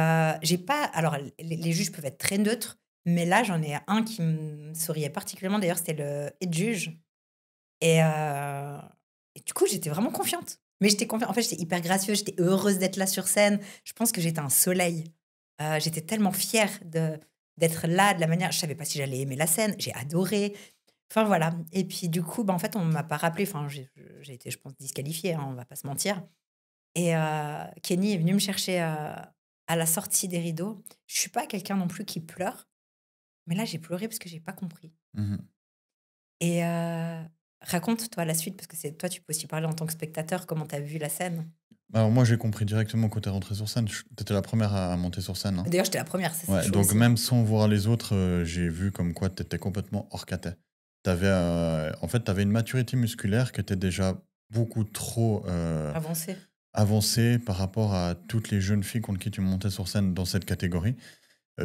j'ai pas. Alors, les juges peuvent être très neutres. Mais là, j'en ai un qui me souriait particulièrement. D'ailleurs, c'était le head juge. Et du coup, j'étais vraiment confiante. Mais j'étais confiante. En fait, j'étais hyper gracieuse. J'étais heureuse d'être là sur scène. Je pense que j'étais un soleil. J'étais tellement fière d'être là de la manière. Je savais pas si j'allais aimer la scène. J'ai adoré. Enfin, voilà. Et puis, du coup, en fait, on ne m'a pas rappelé. Enfin, j'ai été, je pense, disqualifiée. Hein, on ne va pas se mentir. Et Kenny est venu me chercher à la sortie des rideaux. Je ne suis pas quelqu'un non plus qui pleure. Mais là, j'ai pleuré parce que je n'ai pas compris. Et raconte-toi la suite, parce que toi, tu peux aussi parler en tant que spectateur, comment tu as vu la scène. Alors moi, j'ai compris directement quand tu es rentrée sur scène. Tu étais la première à monter sur scène. Hein. D'ailleurs, j'étais la première. Ça, ouais, donc, aussi. Même sans voir les autres, j'ai vu comme quoi tu étais complètement hors caté. En fait, tu avais une maturité musculaire qui était déjà beaucoup trop avancée par rapport à toutes les jeunes filles contre qui tu montais sur scène dans cette catégorie.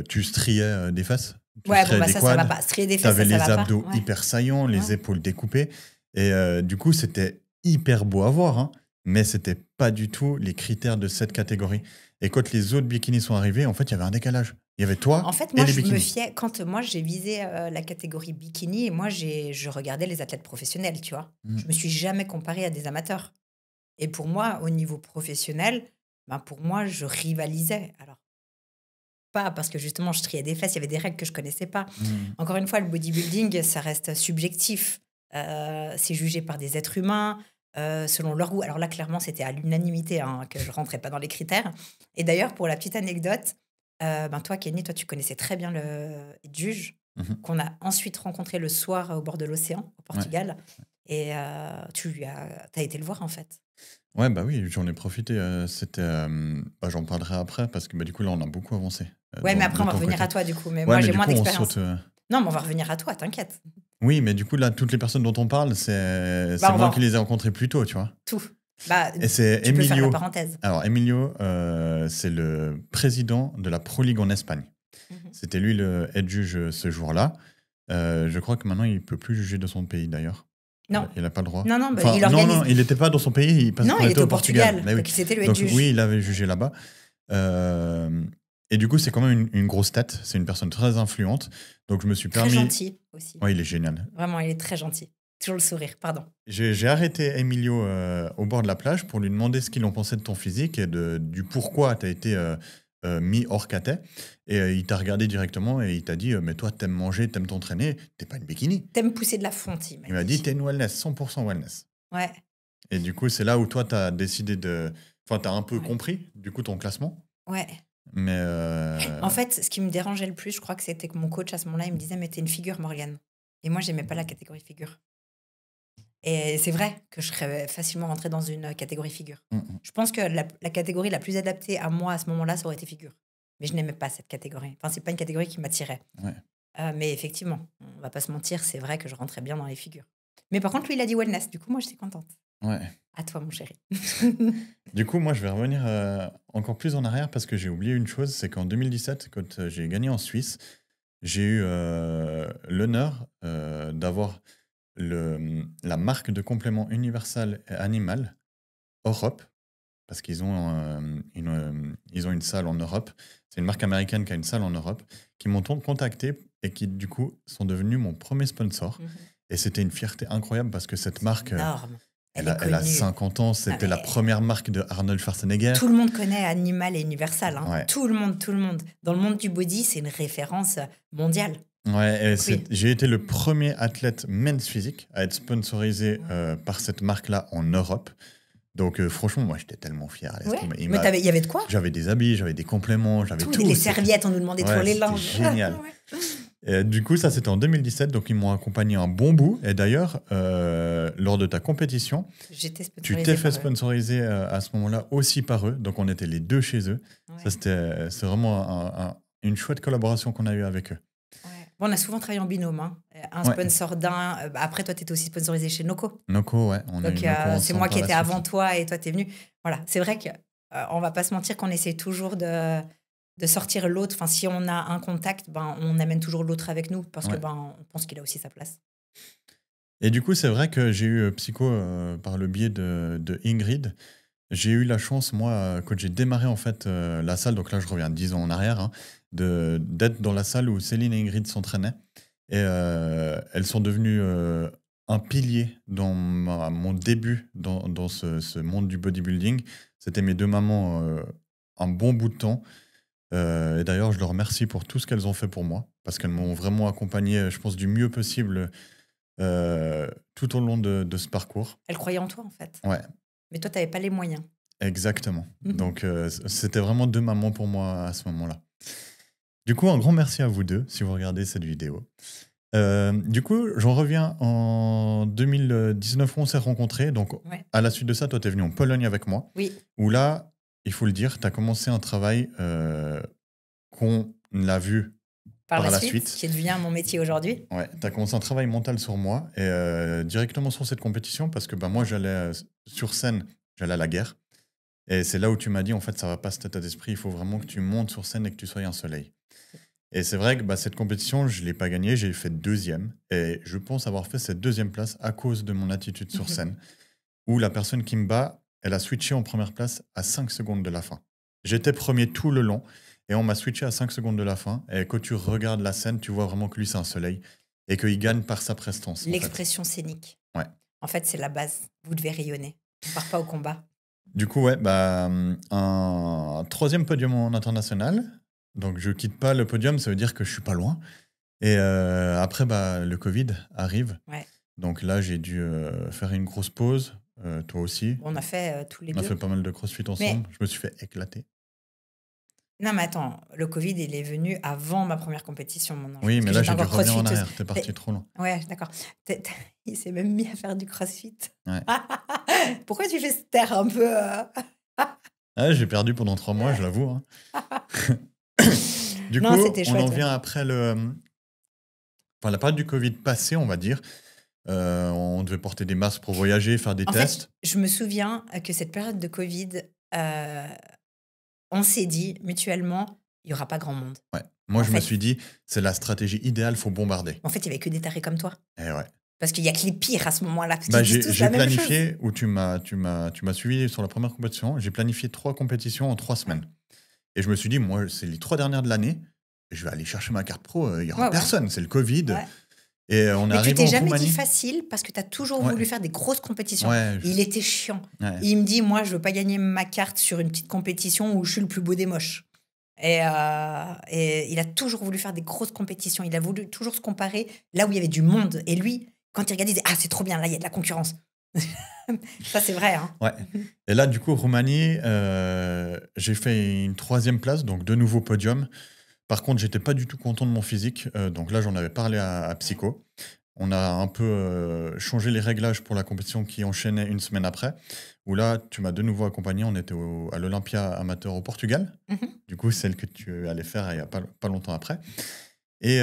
Tu striais des fesses. Ouais, bon, bah ça va pas. Strier des fesses, ça va pas. Tu avais les abdos hyper saillants, les épaules découpées. Et du coup, c'était hyper beau à voir. Hein, mais c'était pas du tout les critères de cette catégorie. Et quand les autres bikinis sont arrivés, en fait, il y avait un décalage. Il y avait toi en fait, et moi, les je bikinis. me fiais. Quand moi, j'ai visé la catégorie bikini, et moi, je regardais les athlètes professionnels, tu vois. Je me suis jamais comparée à des amateurs. Et pour moi, au niveau professionnel, pour moi, je rivalisais. Alors, pas parce que justement, je triais des fesses, il y avait des règles que je connaissais pas. Encore une fois, le bodybuilding, ça reste subjectif. C'est jugé par des êtres humains, selon leur goût. Alors là, clairement, c'était à l'unanimité que je rentrais pas dans les critères. Et d'ailleurs, pour la petite anecdote, toi, Kenny, toi, tu connaissais très bien le juge qu'on a ensuite rencontré le soir au bord de l'océan, au Portugal. Ouais. Et tu as été le voir, en fait. Ouais, bah oui, j'en ai profité. J'en parlerai après parce que du coup, là, on a beaucoup avancé. Ouais, mais après, on va revenir à toi, du coup. Mais moi, j'ai moins d'expérience. Non, mais on va revenir à toi, t'inquiète. Oui, mais du coup, là, toutes les personnes dont on parle, c'est moi qui les ai rencontrées plus tôt, tu vois. Tout. Et c'est Emilio. Peux faire la parenthèse. Alors, Emilio, c'est le président de la Pro League en Espagne. C'était lui le head juge ce jour-là. Je crois que maintenant, il ne peut plus juger de son pays, d'ailleurs. Non. Il n'a pas le droit. Non, il organise. Non, il n'était pas dans son pays. Il était au Portugal. Donc, c'était le head juge. Oui, il avait jugé là-bas. Et du coup, c'est quand même une grosse tête. C'est une personne très influente. Donc, je me suis permis... Très gentil aussi. Oui, il est génial. Vraiment, il est très gentil. Toujours le sourire, pardon. J'ai arrêté Emilio au bord de la plage pour lui demander ce qu'il en pensait de ton physique et du pourquoi tu as été mis hors caté. Et il t'a regardé directement et il t'a dit mais toi, t'aimes manger, t'aimes t'entraîner, t'es pas une bikini. T'aimes pousser de la fonte, il m'a dit t'es une wellness, 100% wellness. Ouais. Et du coup, c'est là où toi, t'as décidé de... Enfin, t'as un peu compris, du coup, ton classement. Ouais. Mais en fait, ce qui me dérangeait le plus, je crois que c'était que mon coach, à ce moment-là, il me disait mais t'es une figure, Morgane. Et moi, j'aimais pas la catégorie figure. Et c'est vrai que je serais facilement rentrée dans une catégorie figure. Je pense que la catégorie la plus adaptée à moi à ce moment-là, ça aurait été figure. Mais je n'aimais pas cette catégorie. Enfin, c'est pas une catégorie qui m'attirait. Ouais. Mais effectivement, on va pas se mentir, c'est vrai que je rentrais bien dans les figures. Mais par contre, lui, il a dit wellness. Du coup, moi, j'étais contente. Ouais. À toi, mon chéri. Du coup, moi, je vais revenir encore plus en arrière parce que j'ai oublié une chose, c'est qu'en 2017, quand j'ai gagné en Suisse, j'ai eu l'honneur d'avoir la marque de complément universel et animal Europe parce qu'ils ont, ils ont une salle en Europe. C'est une marque américaine qui a une salle en Europe, qui m'ont contacté et qui, du coup, sont devenus mon premier sponsor. Et c'était une fierté incroyable parce que cette marque, énorme. Elle a 50 ans, c'était la première marque de Arnold Schwarzenegger. Tout le monde connaît Animal et Universal. Hein. Ouais. Tout le monde. Dans le monde du body, c'est une référence mondiale. Ouais, et j'ai été le premier athlète men's physique à être sponsorisé par cette marque-là en Europe. Donc, franchement, moi, j'étais tellement fier. Ouais. Mais il y avait de quoi? J'avais des habits, j'avais des compléments, j'avais tout. Les serviettes, on nous demandait trop les linges. C'était génial. Et du coup, ça, c'était en 2017. Donc, ils m'ont accompagné un bon bout. Et d'ailleurs, lors de ta compétition, tu t'es fait sponsoriser à ce moment-là aussi par eux. Donc, on était les deux chez eux. Ouais. Ça, c'est vraiment une chouette collaboration qu'on a eue avec eux. Ouais. Bon, on a souvent travaillé en binôme. Hein. Un sponsor d'un. Après, toi, tu étais aussi sponsorisé chez Noco. Noco, ouais. Donc, c'est moi qui étais avant toi et toi, tu es venu. Voilà, c'est vrai qu'on ne va pas se mentir qu'on essaie toujours de sortir l'autre. Enfin, si on a un contact, on amène toujours l'autre avec nous parce que on pense qu'il a aussi sa place. Et du coup, c'est vrai que j'ai eu Psycho par le biais de Ingrid. J'ai eu la chance, moi, quand j'ai démarré en fait la salle, donc là je reviens 10 ans en arrière, hein, d'être dans la salle où Céline et Ingrid s'entraînaient. Et elles sont devenues un pilier dans mon début dans ce monde du bodybuilding. C'était mes deux mamans un bon bout de temps. Et d'ailleurs, je leur remercie pour tout ce qu'elles ont fait pour moi, parce qu'elles m'ont vraiment accompagné, je pense, du mieux possible tout au long de ce parcours. Elles croyaient en toi, en fait. Ouais. Mais toi, tu n'avais pas les moyens. Exactement. Donc, c'était vraiment deux mamans pour moi à ce moment-là. Du coup, un grand merci à vous deux, si vous regardez cette vidéo. Du coup, j'en reviens en 2019 où on s'est rencontrés. Donc, à la suite de ça, toi, tu es venu en Pologne avec moi. Oui. Où là, il faut le dire, tu as commencé un travail qu'on a vu par la suite. Qui devient mon métier aujourd'hui. Ouais, tu as commencé un travail mental sur moi et directement sur cette compétition parce que moi, j'allais sur scène, j'allais à la guerre. Et c'est là où tu m'as dit, en fait, ça va pas cet état d'esprit, il faut vraiment que tu montes sur scène et que tu sois un soleil. Et c'est vrai que cette compétition, je ne l'ai pas gagnée, j'ai fait 2e. Et je pense avoir fait cette 2e place à cause de mon attitude sur scène, où la personne qui me bat, elle a switché en première place à 5 secondes de la fin. J'étais premier tout le long et on m'a switché à 5 secondes de la fin. Et quand tu regardes la scène, tu vois vraiment que lui, c'est un soleil et qu'il gagne par sa prestance. L'expression scénique. Ouais. En fait, c'est la base. Vous devez rayonner. On ne part pas au combat. Du coup, un 3e podium en international. Donc, je ne quitte pas le podium, ça veut dire que je ne suis pas loin. Et après, le Covid arrive. Ouais. Donc là, j'ai dû faire une grosse pause. Toi aussi. On a fait tous les deux. On a fait pas mal de crossfit ensemble. Je me suis fait éclater. Non, mais attends, le Covid, il est venu avant ma première compétition. Oui, mais là, j'ai dû revenir en arrière. T'es parti trop loin. Ouais, d'accord. Il s'est même mis à faire du crossfit. Ouais. Pourquoi tu fais ce terre un peu j'ai perdu pendant 3 mois, je l'avoue. Hein. Du coup, on en vient après la période du Covid passée, on va dire. On devait porter des masques pour voyager, faire des tests. Fait, je me souviens que cette période de Covid, on s'est dit mutuellement, il n'y aura pas grand monde. Ouais. Moi, je me suis dit, c'est la stratégie idéale, il faut bombarder. En fait, il n'y avait que des tarés comme toi. Et ouais. Parce qu'il n'y a que les pires à ce moment-là. J'ai planifié, où tu m'as suivi sur la première compétition, j'ai planifié 3 compétitions en 3 semaines. Et je me suis dit, moi, c'est les 3 dernières de l'année, je vais aller chercher ma carte pro, il n'y aura personne, c'est le Covid. Ouais. Et on mais arrive tu t'es en jamais Roumanie. dit facile parce que tu as toujours voulu faire des grosses compétitions. Ouais, il était chiant. Ouais. Il me dit, moi, je veux pas gagner ma carte sur une petite compétition où je suis le plus beau des moches. Et il a toujours voulu faire des grosses compétitions. Il a voulu toujours se comparer là où il y avait du monde. Et lui, quand il regardait, il disait, ah, c'est trop bien, là, il y a de la concurrence. Ça, c'est vrai. Hein. Ouais. Et là, du coup, Roumanie, j'ai fait une 3e place, donc de nouveau podium. Par contre, j'étais pas du tout content de mon physique. Donc là, j'en avais parlé à Psycho. On a un peu changé les réglages pour la compétition qui enchaînait une semaine après. Où là, tu m'as de nouveau accompagné. On était à l'Olympia amateur au Portugal. Du coup, celle que tu allais faire il n'y a pas longtemps après. Et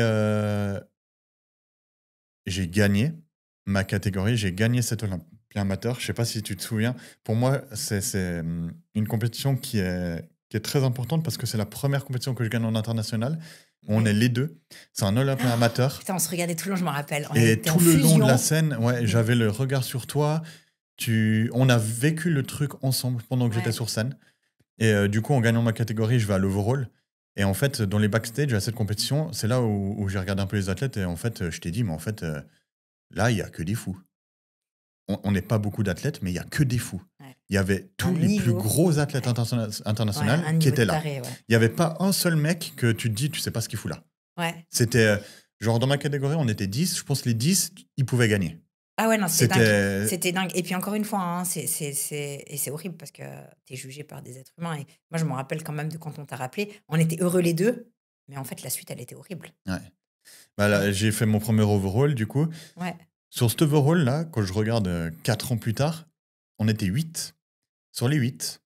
j'ai gagné ma catégorie. J'ai gagné cet Olympia amateur. Je ne sais pas si tu te souviens. Pour moi, c'est une compétition qui est très importante parce que c'est la première compétition que je gagne en international. On est les deux. C'est un Olympien amateur. Putain, on se regardait tout le long, je me rappelle. Et tout le long de la scène, j'avais le regard sur toi. on a vécu le truc ensemble pendant que j'étais sur scène. Et du coup, en gagnant ma catégorie, je vais à l'overall. Et en fait, dans les backstage à cette compétition, c'est là où j'ai regardé un peu les athlètes. Et en fait, je t'ai dit, mais en fait, là, il n'y a que des fous. On n'est pas beaucoup d'athlètes, mais il n'y a que des fous. Ouais. Il y avait tous les plus gros athlètes internationaux qui étaient là. Il n'y avait pas un seul mec que tu te dis, tu ne sais pas ce qu'il fout là. Ouais. C'était, genre, dans ma catégorie, on était 10. Je pense que les 10, ils pouvaient gagner. Ah ouais, non, c'était dingue. C'était dingue. Et puis encore une fois, hein, c'est horrible parce que tu es jugé par des êtres humains. Et moi, je me rappelle quand même de quand on t'a rappelé. On était heureux les deux, mais en fait, la suite, elle était horrible. Ouais. Bah là, j'ai fait mon premier overall, du coup. Ouais. Sur cet overall-là, quand je regarde 4 ans plus tard, on était 8. Sur les 8,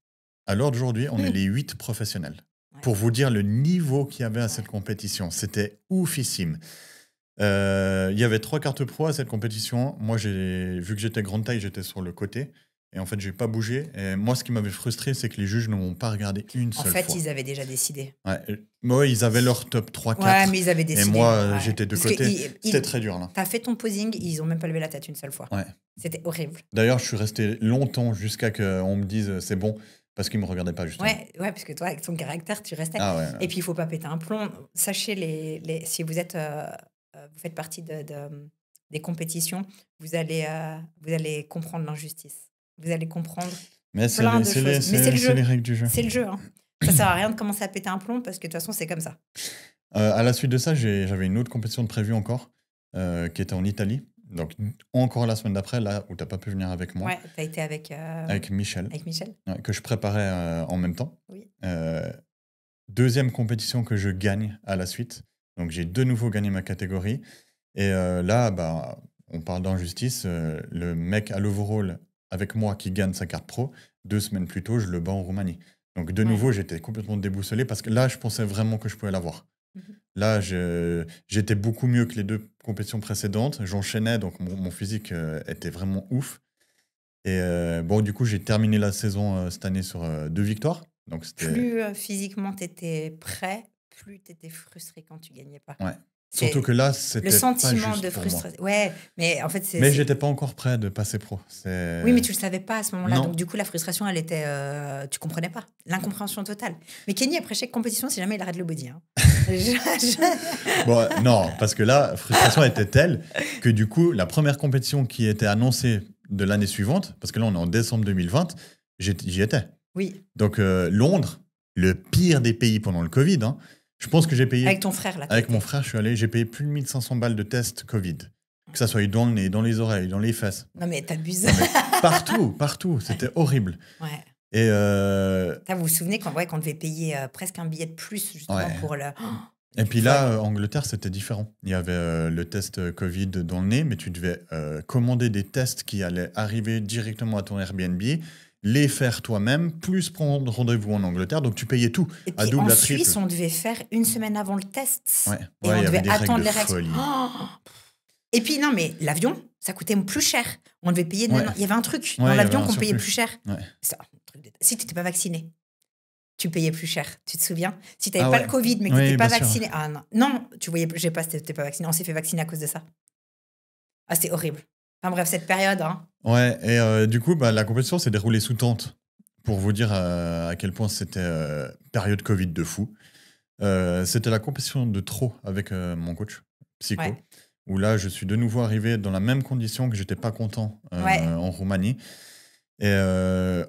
à l'heure d'aujourd'hui, on est les 8 professionnels. Ouais. Pour vous dire le niveau qu'il y avait à cette compétition, c'était oufissime. Il y avait 3 cartes pro à cette compétition. Moi, vu que j'étais grande taille, j'étais sur le côté. Et en fait, je n'ai pas bougé. Et moi, ce qui m'avait frustré, c'est que les juges ne m'ont pas regardé une seule fois. En fait, ils avaient déjà décidé. Ouais. Moi, ils avaient leur top 3-4. Ouais, mais ils avaient décidé. Et moi, j'étais de côté. C'était très dur, là. Tu as fait ton posing, ils n'ont même pas levé la tête une seule fois. Ouais. C'était horrible. D'ailleurs, je suis resté longtemps jusqu'à qu'on me dise c'est bon, parce qu'ils ne me regardaient pas, justement. Ouais, parce que toi, avec ton caractère, tu restais. Ah ouais. Et puis, il ne faut pas péter un plomb. Sachez, si vous êtes... vous faites partie des compétitions, vous allez comprendre l'injustice. Vous allez comprendre plein de choses. Mais c'est le jeu. Les règles du jeu. C'est le jeu. Hein. Ça sert à rien de commencer à péter un plomb parce que de toute façon, c'est comme ça. À la suite de ça, j'avais une autre compétition de prévue encore, qui était en Italie. Donc, encore la semaine d'après, là où tu n'as pas pu venir avec moi. Ouais, tu as été avec Michel. Avec Michel. Que je préparais en même temps. Oui. Deuxième compétition que je gagne à la suite. Donc, j'ai de nouveau gagné ma catégorie. Et là, bah, on parle d'injustice. Le mec à l'overall avec moi qui gagne sa carte pro, 2 semaines plus tôt, je le bats en Roumanie. Donc, de nouveau, j'étais complètement déboussolé parce que là, je pensais vraiment que je pouvais l'avoir. Là, j'étais beaucoup mieux que les 2 compétitions précédentes. J'enchaînais, donc mon physique était vraiment ouf. Et bon, du coup, j'ai terminé la saison cette année sur 2 victoires. Donc, plus physiquement tu étais prêt, plus tu étais frustré quand tu gagnais pas. Ouais. Surtout que là, c'était le sentiment pas juste de frustration. Ouais, mais en fait, mais j'étais pas encore prêt de passer pro. Oui, mais tu le savais pas à ce moment-là. Donc, du coup, la frustration, elle était. Tu comprenais pas. L'incompréhension totale. Mais Kenny, après chaque compétition, si jamais il arrête le body. Hein. Bon, non, parce que là, la frustration était telle que du coup, la première compétition qui était annoncée de l'année suivante, parce que là, on est en décembre 2020, j'y étais. Oui. Donc, Londres, le pire des pays pendant le Covid, hein. Je pense que j'ai payé... Avec ton frère, là. Avec mon frère, je suis allé, j'ai payé plus de 1500 balles de tests Covid. Que ça soit dans le nez, dans les oreilles, dans les fesses. Non, mais t'abuses. Partout. C'était horrible. Ouais. Et vous vous souvenez qu'on devait payer presque un billet de plus, justement, pour le... Et puis là, Angleterre, c'était différent. Il y avait le test Covid dans le nez, mais tu devais commander des tests qui allaient arriver directement à ton Airbnb, les faire toi-même, plus prendre rendez-vous en Angleterre. Donc, tu payais tout, et à double, à triple. En Suisse, on devait faire 1 semaine avant le test. Ouais. Et on devait attendre les réactions. Et puis, non, mais l'avion, ça coûtait plus cher. On devait payer... Il y avait un truc dans l'avion qu'on payait plus cher. Ouais. Si tu n'étais pas vacciné, tu payais plus cher. Tu te souviens? Si tu n'avais pas le Covid, mais que tu n'étais pas vacciné... Ah non, non, tu voyais pas si tu n'étais pas vacciné. On s'est fait vacciner à cause de ça. Ah, c'est horrible. Enfin bref, cette période... Hein. Ouais, et du coup, la compétition s'est déroulée sous tente. Pour vous dire à quel point c'était période Covid de fou. C'était la compétition de trop avec mon coach, psycho. Ouais. Où là, je suis de nouveau arrivé dans la même condition que j'étais pas content en Roumanie. Et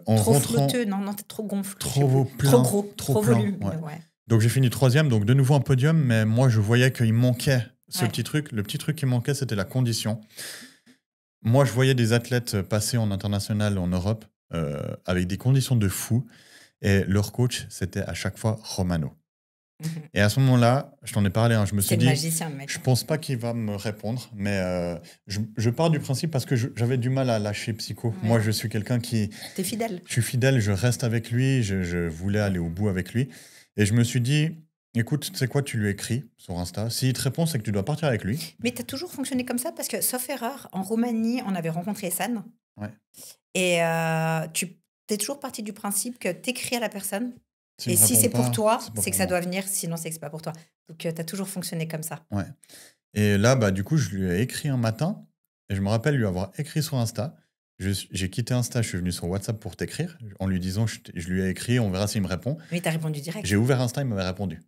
en trop rentrant, flotteux, non, t'es trop gonflé. Trop plein. Trop gros, trop plein, volume. Ouais. Donc j'ai fini 3e, donc de nouveau un podium, mais moi je voyais qu'il manquait ce petit truc. Le petit truc qui manquait, c'était la condition. Moi, je voyais des athlètes passer en international en Europe avec des conditions de fou. Et leur coach, c'était à chaque fois Romano. Et à ce moment-là, je t'en ai parlé, je me suis dit, magicien, mec. Je pense pas qu'il va me répondre, mais je pars du principe parce que j'avais du mal à lâcher Psycho. Ouais. Moi, je suis quelqu'un qui... T'es fidèle. Je suis fidèle, je reste avec lui, je voulais aller au bout avec lui. Et je me suis dit, écoute, tu sais quoi, tu lui écris sur Insta. S'il te répond, c'est que tu dois partir avec lui. Mais t'as toujours fonctionné comme ça parce que, sauf erreur, en Roumanie, on avait rencontré San. Ouais. Et tu t'es toujours parti du principe que t'écris à la personne. Et si c'est pour toi, c'est que ça doit venir, sinon c'est que c'est pas pour toi. Donc, tu as toujours fonctionné comme ça. Ouais. Et là, du coup, je lui ai écrit un matin, et je me rappelle lui avoir écrit sur Insta. J'ai quitté Insta, je suis venu sur WhatsApp pour t'écrire, en lui disant, je lui ai écrit, on verra s'il me répond. Mais tu as répondu direct. J'ai ouvert Insta, il m'avait répondu.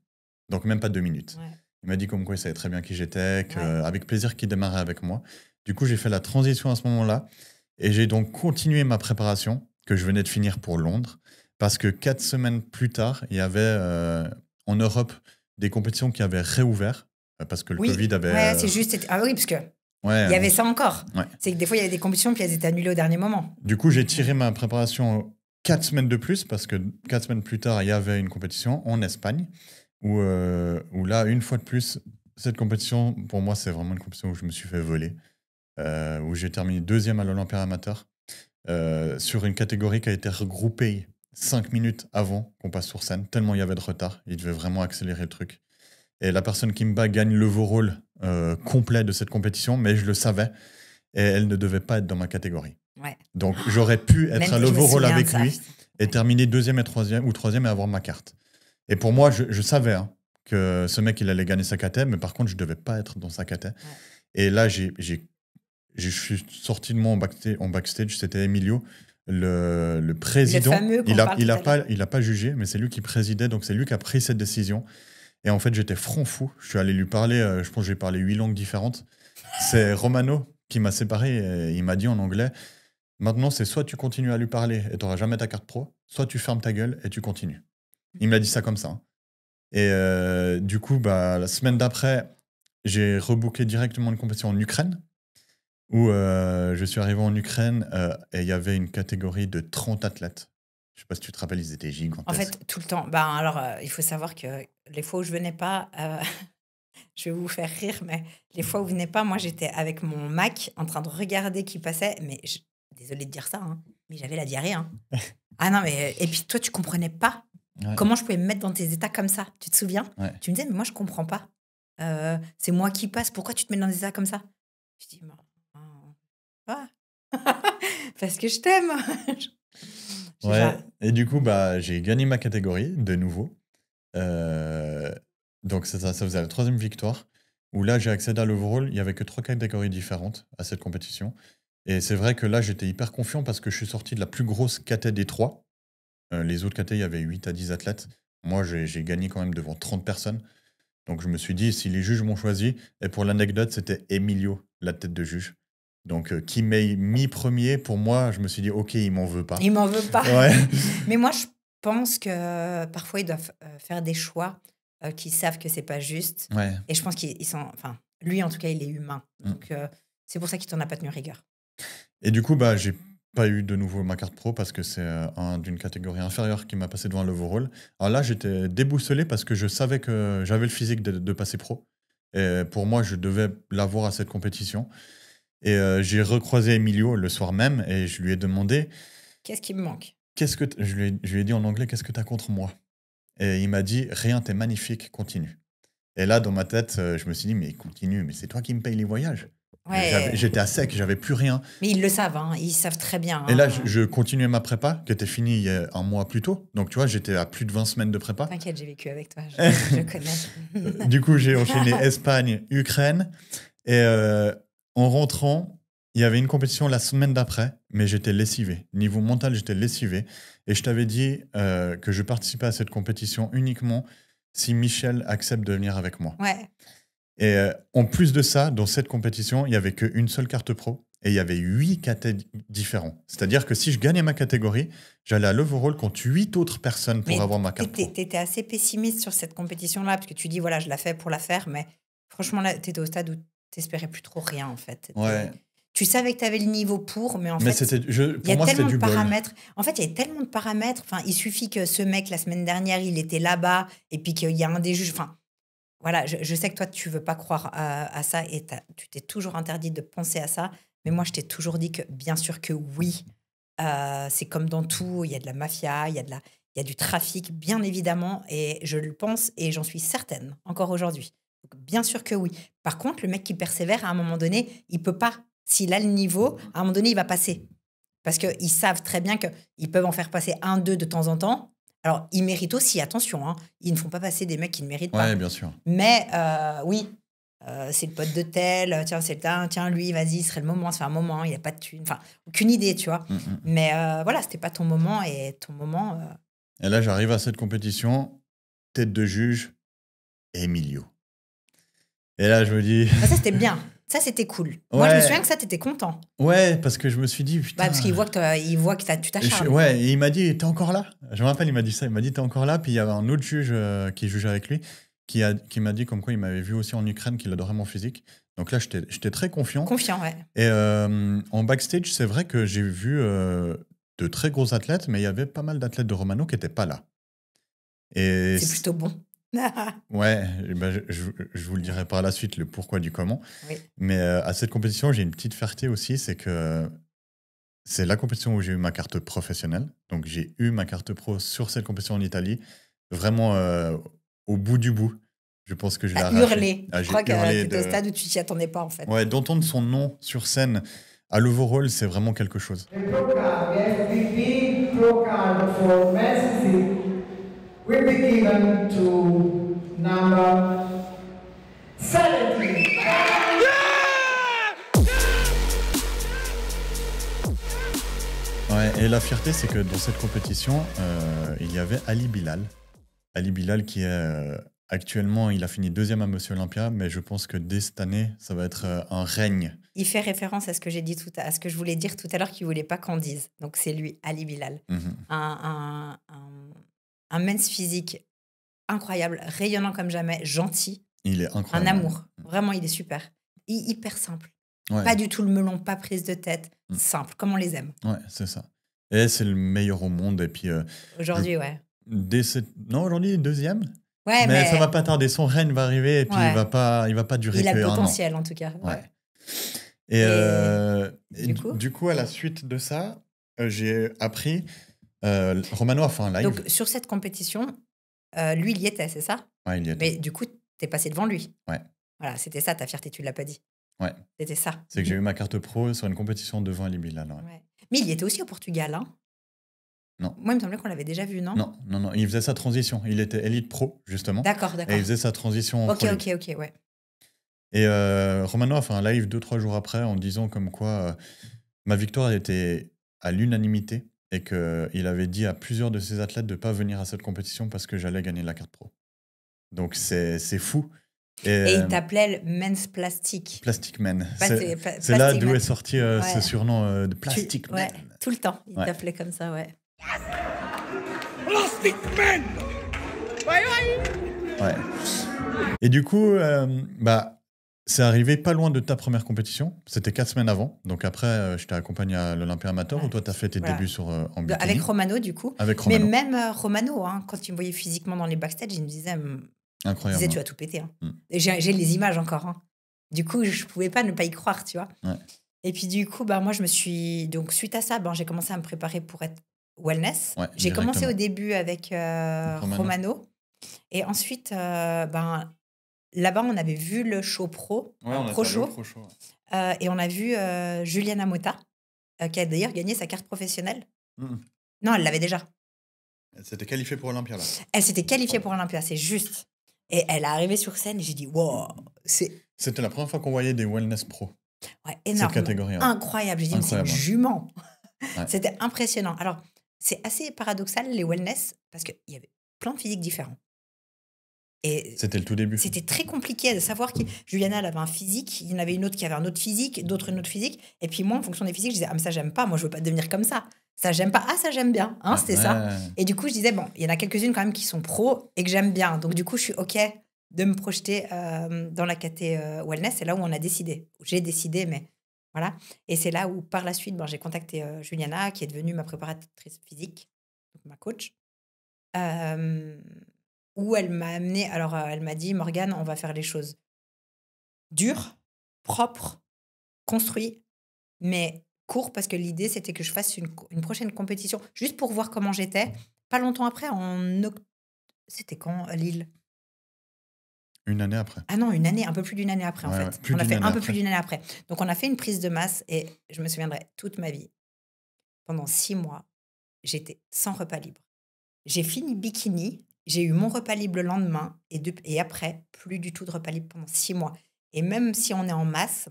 Donc même pas 2 minutes. Ouais. Il m'a dit comme quoi il savait très bien qui j'étais, avec plaisir qu'il démarrait avec moi. Du coup, j'ai fait la transition à ce moment-là. Et j'ai donc continué ma préparation, que je venais de finir pour Londres. Parce que 4 semaines plus tard, il y avait en Europe des compétitions qui avaient réouvert. Parce que le Covid avait... Ouais, c'est juste... Ah oui, parce que... Ouais, il y avait ça encore. Ouais. C'est que des fois, il y avait des compétitions puis elles étaient annulées au dernier moment. Du coup, j'ai tiré ma préparation 4 semaines de plus parce que 4 semaines plus tard, il y avait une compétition en Espagne où là, une fois de plus, cette compétition, pour moi, c'est vraiment une compétition où je me suis fait voler, où j'ai terminé 2e à l'Olympia amateur sur une catégorie qui a été regroupée 5 minutes avant qu'on passe sur scène, tellement il y avait de retard. Il devait vraiment accélérer le truc. Et la personne qui me bat gagne l'overall complet de cette compétition, mais je le savais. Et elle ne devait pas être dans ma catégorie. Ouais. Donc, j'aurais pu être à l'overall avec lui et terminer 2e et 3e, ou 3e et avoir ma carte. Et pour moi, je savais que ce mec, il allait gagner sa caté, mais par contre, je ne devais pas être dans sa caté. Ouais. Et là, je suis sorti de moi en backstage. C'était Emilio, le président. Le fameux il a pas jugé, mais c'est lui qui présidait, donc c'est lui qui a pris cette décision. Et en fait, j'étais franc fou. Je suis allé lui parler, je pense que j'ai parlé 8 langues différentes. C'est Romano qui m'a séparé et il m'a dit en anglais, maintenant, c'est soit tu continues à lui parler et tu n'auras jamais ta carte pro, soit tu fermes ta gueule et tu continues. Il m'a dit ça comme ça. Et du coup, la semaine d'après, j'ai rebooké directement une compétition en Ukraine où je suis arrivé en Ukraine et il y avait une catégorie de 30 athlètes. Je ne sais pas si tu te rappelles, ils étaient gigantesques. En fait, tout le temps. Alors, il faut savoir que les fois où je venais pas, je vais vous faire rire, mais les fois où je venais pas, moi, j'étais avec mon Mac en train de regarder qui passait. Mais désolée de dire ça, mais j'avais la diarrhée. Ah non, mais et puis toi, tu comprenais pas comment je pouvais me mettre dans tes états comme ça. Tu te souviens? Tu me disais, mais moi, je comprends pas. C'est moi qui passe. Pourquoi tu te mets dans des états comme ça? Je dis, parce que je t'aime. Ouais. Et du coup, j'ai gagné ma catégorie de nouveau. Donc ça faisait la 3e victoire où là j'ai accédé à l'overall. Il n'y avait que 3 catégories différentes à cette compétition. Et c'est vrai que là j'étais hyper confiant parce que je suis sorti de la plus grosse caté des 3. Les autres catés, il y avait 8 à 10 athlètes. Moi j'ai gagné quand même devant 30 personnes. Donc je me suis dit, si les juges m'ont choisi, et pour l'anecdote, c'était Emilio, la tête de juge. Donc, qui m'a mis premier, pour moi, je me suis dit, OK, il m'en veut pas. Il m'en veut pas. Ouais. Mais moi, je pense que parfois, ils doivent faire des choix qui savent que c'est pas juste. Ouais. Et je pense qu'ils sont... Enfin, lui, en tout cas, il est humain. Donc, c'est pour ça qu'il t'en a pas tenu rigueur. Et du coup, j'ai pas eu de nouveau ma carte pro parce que c'est d'une catégorie inférieure qui m'a passé devant l'overall. Alors là, j'étais déboussolé parce que je savais que j'avais le physique de passer pro. Et pour moi, je devais l'avoir à cette compétition. Et j'ai recroisé Emilio le soir même et je lui ai demandé... Qu'est-ce qui me manque? Je lui ai dit en anglais, qu'est-ce que tu as contre moi? Et il m'a dit, rien, t'es magnifique, continue. Et là, dans ma tête, je me suis dit, mais continue, mais c'est toi qui me payes les voyages. Ouais. J'étais à sec, j'avais plus rien. Mais ils le savent, ils savent très bien. Et là, je continuais ma prépa, qui était finie il y a un mois plus tôt. Donc, tu vois, j'étais à plus de 20 semaines de prépa. T'inquiète, j'ai vécu avec toi, je connais. Du coup, j'ai enchaîné Espagne, Ukraine. Et en rentrant, il y avait une compétition la semaine d'après, mais j'étais lessivé. Niveau mental, j'étais lessivé. Et je t'avais dit que je participais à cette compétition uniquement si Michel accepte de venir avec moi. Ouais. Et en plus de ça, dans cette compétition, il n'y avait qu'une seule carte pro et il y avait 8 catés différents. C'est-à-dire que si je gagnais ma catégorie, j'allais à l'overall contre 8 autres personnes pour avoir ma carte pro. Tu étais assez pessimiste sur cette compétition-là parce que tu dis, voilà, je la fais pour la faire, mais franchement, là, tu étais au stade où tu n'espérais plus trop rien, en fait. Ouais. Tu savais que tu avais le niveau pour, mais en fait, il y a tellement de paramètres. En fait, il y avait tellement de paramètres. Enfin, il suffit que ce mec, la semaine dernière, il était là-bas et puis qu'il y a un des juges... Enfin, voilà, je sais que toi, tu ne veux pas croire à ça et tu t'es toujours interdit de penser à ça. Mais moi, je t'ai toujours dit que, bien sûr que oui, c'est comme dans tout. Il y a de la mafia, il y a du trafic, bien évidemment. Et je le pense et j'en suis certaine, encore aujourd'hui. Donc, bien sûr que oui. Par contre, le mec qui persévère, à un moment donné, il ne peut pas. S'il a le niveau, à un moment donné, il va passer. Parce qu'ils savent très bien qu'ils peuvent en faire passer 1, 2 de temps en temps. Alors, ils méritent aussi, attention, ils ne font pas passer des mecs qui ne méritent pas. Oui, bien sûr. Mais oui, c'est le pote de tel, tiens, lui, vas-y, ce serait le moment, ça fait un moment, il n'y a pas de thune. Enfin, aucune idée, tu vois. Mais voilà, c'était pas ton moment et ton moment. Et là, j'arrive à cette compétition, tête de juge, Emilio. Et là, je me dis. Ça, c'était bien. Ça, c'était cool. Ouais. Moi, je me souviens que ça, t'étais content. Ouais, parce que je me suis dit, putain. Parce qu'il voit que tu t'acharnes. Ouais, et il m'a dit, t'es encore là? Je me rappelle, il m'a dit ça. Il m'a dit, t'es encore là? Puis il y avait un autre juge qui jugeait avec lui, qui m'a dit comme quoi il m'avait vu aussi en Ukraine, qu'il adorait mon physique. Donc là, j'étais très confiant. Confiant, ouais. Et en backstage, c'est vrai que j'ai vu de très gros athlètes, mais il y avait pas mal d'athlètes de Romano qui n'étaient pas là. Et c'est plutôt bon. Ouais, ben je vous le dirai par la suite, le pourquoi du comment. Oui. Mais à cette compétition, j'ai une petite fierté aussi, c'est que c'est la compétition où j'ai eu ma carte professionnelle. Donc j'ai eu ma carte pro sur cette compétition en Italie, vraiment au bout du bout. Je pense que je l'ai arraché. Hurlé. Je crois que c'était au stade où tu t'y attendais pas, en fait. Ouais, d'entendre son nom sur scène à l'overall, c'est vraiment quelque chose. Will be given to number 17. Ouais, et la fierté, c'est que dans cette compétition, il y avait Ali Bilal. Ali Bilal qui est actuellement, il a fini 2e à Monsieur Olympia, mais je pense que dès cette année, ça va être un règne. Il fait référence à ce que j'ai dit à ce que je voulais dire tout à l'heure qu'il voulait pas qu'on dise. Donc c'est lui, Ali Bilal. Un men's physique incroyable, rayonnant comme jamais, gentil. Il est incroyable. Un amour. Vraiment, il est super. Hyper simple. Ouais. Pas du tout le melon, pas prise de tête. Simple, comme on les aime. Ouais, c'est ça. Et c'est le meilleur au monde. Et puis aujourd'hui, ouais. Non, aujourd'hui, 2e. Ouais, mais ça va pas tarder. Son règne va arriver et puis il va pas durer que un an. Il a le potentiel, en tout cas. Ouais. Et du coup, à la suite de ça, j'ai appris... Romano a fait un live. Donc, sur cette compétition, lui, il y était, c'est ça? Ouais, il y était. Mais du coup, t'es passé devant lui. Ouais. Voilà, c'était ça ta fierté, tu l'as pas dit. Ouais. C'était ça. C'est que j'ai eu ma carte pro sur une compétition devant Ali Bilal. Ouais. Mais il y était aussi au Portugal, hein? Non. Moi, il me semblait qu'on l'avait déjà vu, non? Non. Il faisait sa transition. Il était Elite Pro, justement. D'accord. Et il faisait sa transition en Ok, ouais. Et Romano a fait un live 2-3 jours après en disant comme quoi ma victoire était à l'unanimité et qu'il avait dit à plusieurs de ses athlètes de ne pas venir à cette compétition parce que j'allais gagner la carte pro. Donc c'est fou. Et il t'appelait le Men's Plastic. Plastic Man. C'est là d'où est sorti ce surnom de Plastic Man. Ouais, tout le temps, il t'appelait comme ça, ouais. Plastic Man. Ouais. Et du coup, c'est arrivé pas loin de ta première compétition. C'était 4 semaines avant. Donc après, je t'ai accompagné à l'Olympia Amateur où toi, tu as fait tes débuts en bikini. Avec Romano, du coup. Avec Romano. Mais même Romano, hein, quand il me voyait physiquement dans les backstage, il me disait... Incroyable. Il disait, tu as tout pété. Hein. J'ai les images encore. Hein. Du coup, je pouvais pas ne pas y croire, tu vois. Ouais. Et puis du coup, moi, je me suis... Donc, suite à ça, j'ai commencé à me préparer pour être wellness. Ouais, j'ai commencé au début avec Romano. Et ensuite, là-bas, on avait vu le show pro, pro show. Et on a vu Juliana Motta, qui a d'ailleurs gagné sa carte professionnelle. Non, elle l'avait déjà. Elle s'était qualifiée pour Olympia, là. Elle s'était qualifiée pour Olympia, c'est juste. Et elle est arrivée sur scène et j'ai dit, wow, C'était la première fois qu'on voyait des wellness pro. Ouais, énorme. Cette catégorie. Ouais. Incroyable. J'ai dit, c'est une jument. Ouais. C'était impressionnant. Alors, c'est assez paradoxal, les wellness, parce qu'il y avait plein de physiques différents. Et c'était le tout début. C'était très compliqué de savoir que Juliana, elle avait un physique, il y en avait une autre qui avait un autre physique, d'autres une autre physique. Et puis moi, en fonction des physiques, je disais, ah, mais ça, j'aime pas. Moi, je veux pas devenir comme ça. Ça, j'aime pas. Ah, ça, j'aime bien. Hein, c'était ça. Et du coup, je disais, bon, il y en a quelques-unes quand même qui sont pros et que j'aime bien. Donc, du coup, je suis OK de me projeter dans la caté wellness. C'est là où on a décidé. J'ai décidé, mais voilà. Et c'est là où, par la suite, j'ai contacté Juliana, qui est devenue ma préparatrice physique, donc ma coach. Où elle m'a amenée. Alors, elle m'a dit, Morgane, on va faire les choses dures, propres, construites, mais court, parce que l'idée, c'était que je fasse une prochaine compétition, juste pour voir comment j'étais. Pas longtemps après, c'était quand, Lille? Une année après. Ah non, une année, un peu plus d'une année après, en fait. On a fait un peu plus d'une année après. Donc, on a fait une prise de masse et je me souviendrai toute ma vie. Pendant 6 mois, j'étais sans repas libre. J'ai fini bikini, j'ai eu mon repas libre le lendemain et après, plus du tout de repas libre pendant 6 mois. Et même si on est en masse,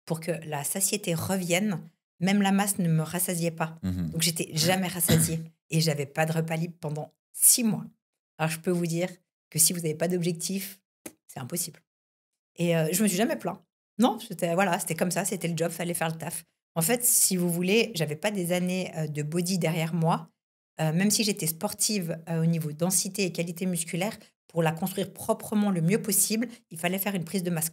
pour que la satiété revienne, même la masse ne me rassasiait pas. Donc, j'étais jamais rassasiée. Et j'avais pas de repas libre pendant 6 mois. Alors, je peux vous dire que si vous n'avez pas d'objectif, c'est impossible. Et je me suis jamais plaint. Non, c'était comme ça, c'était le job, fallait faire le taf. En fait, si vous voulez, j'avais pas des années de body derrière moi. Même si j'étais sportive au niveau densité et qualité musculaire, pour la construire proprement le mieux possible, il fallait faire une prise de masse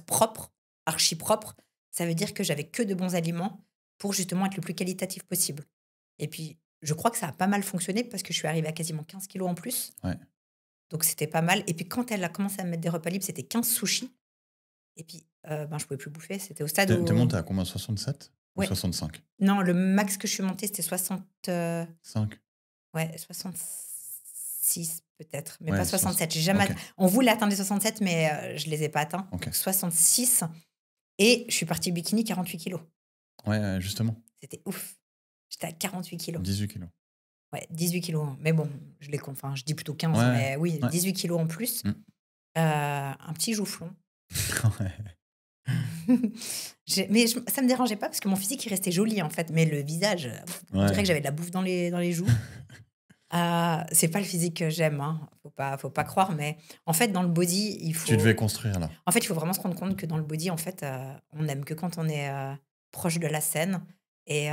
propre, archi propre. Ça veut dire que j'avais que de bons aliments pour justement être le plus qualitatif possible. Et puis, je crois que ça a pas mal fonctionné parce que je suis arrivée à quasiment 15 kilos en plus. Ouais. Donc, c'était pas mal. Et puis, quand elle a commencé à me mettre des repas libres, c'était 15 sushis. Et puis, je pouvais plus bouffer. C'était au stade où... T'es montée à combien, 67 Ouais. ou 65? Non, le max que je suis montée, c'était 60... 5. Ouais, 66 peut-être, mais Ouais, pas 67. J'ai jamais ok. On voulait atteindre les 67, mais je les ai pas atteints. Ok. 66. Et je suis partie bikini, 48 kilos. Ouais, justement. C'était ouf. J'étais à 48 kilos. 18 kilos. Ouais, 18 kilos. Mais bon, je les compte. Enfin, je dis plutôt 15, Ouais, mais oui, ouais. 18 kilos en plus. Un petit joufflon. Ouais. Mais ça me dérangeait pas parce que mon physique, il restait joli, en fait. Mais le visage, on dirait que j'avais de la bouffe dans les joues. C'est pas le physique que j'aime, hein. Faut pas croire, mais en fait, dans le body, il faut... Tu devais construire, là. En fait, il faut vraiment se rendre compte que dans le body, en fait, on n'aime que quand on est proche de la scène. Et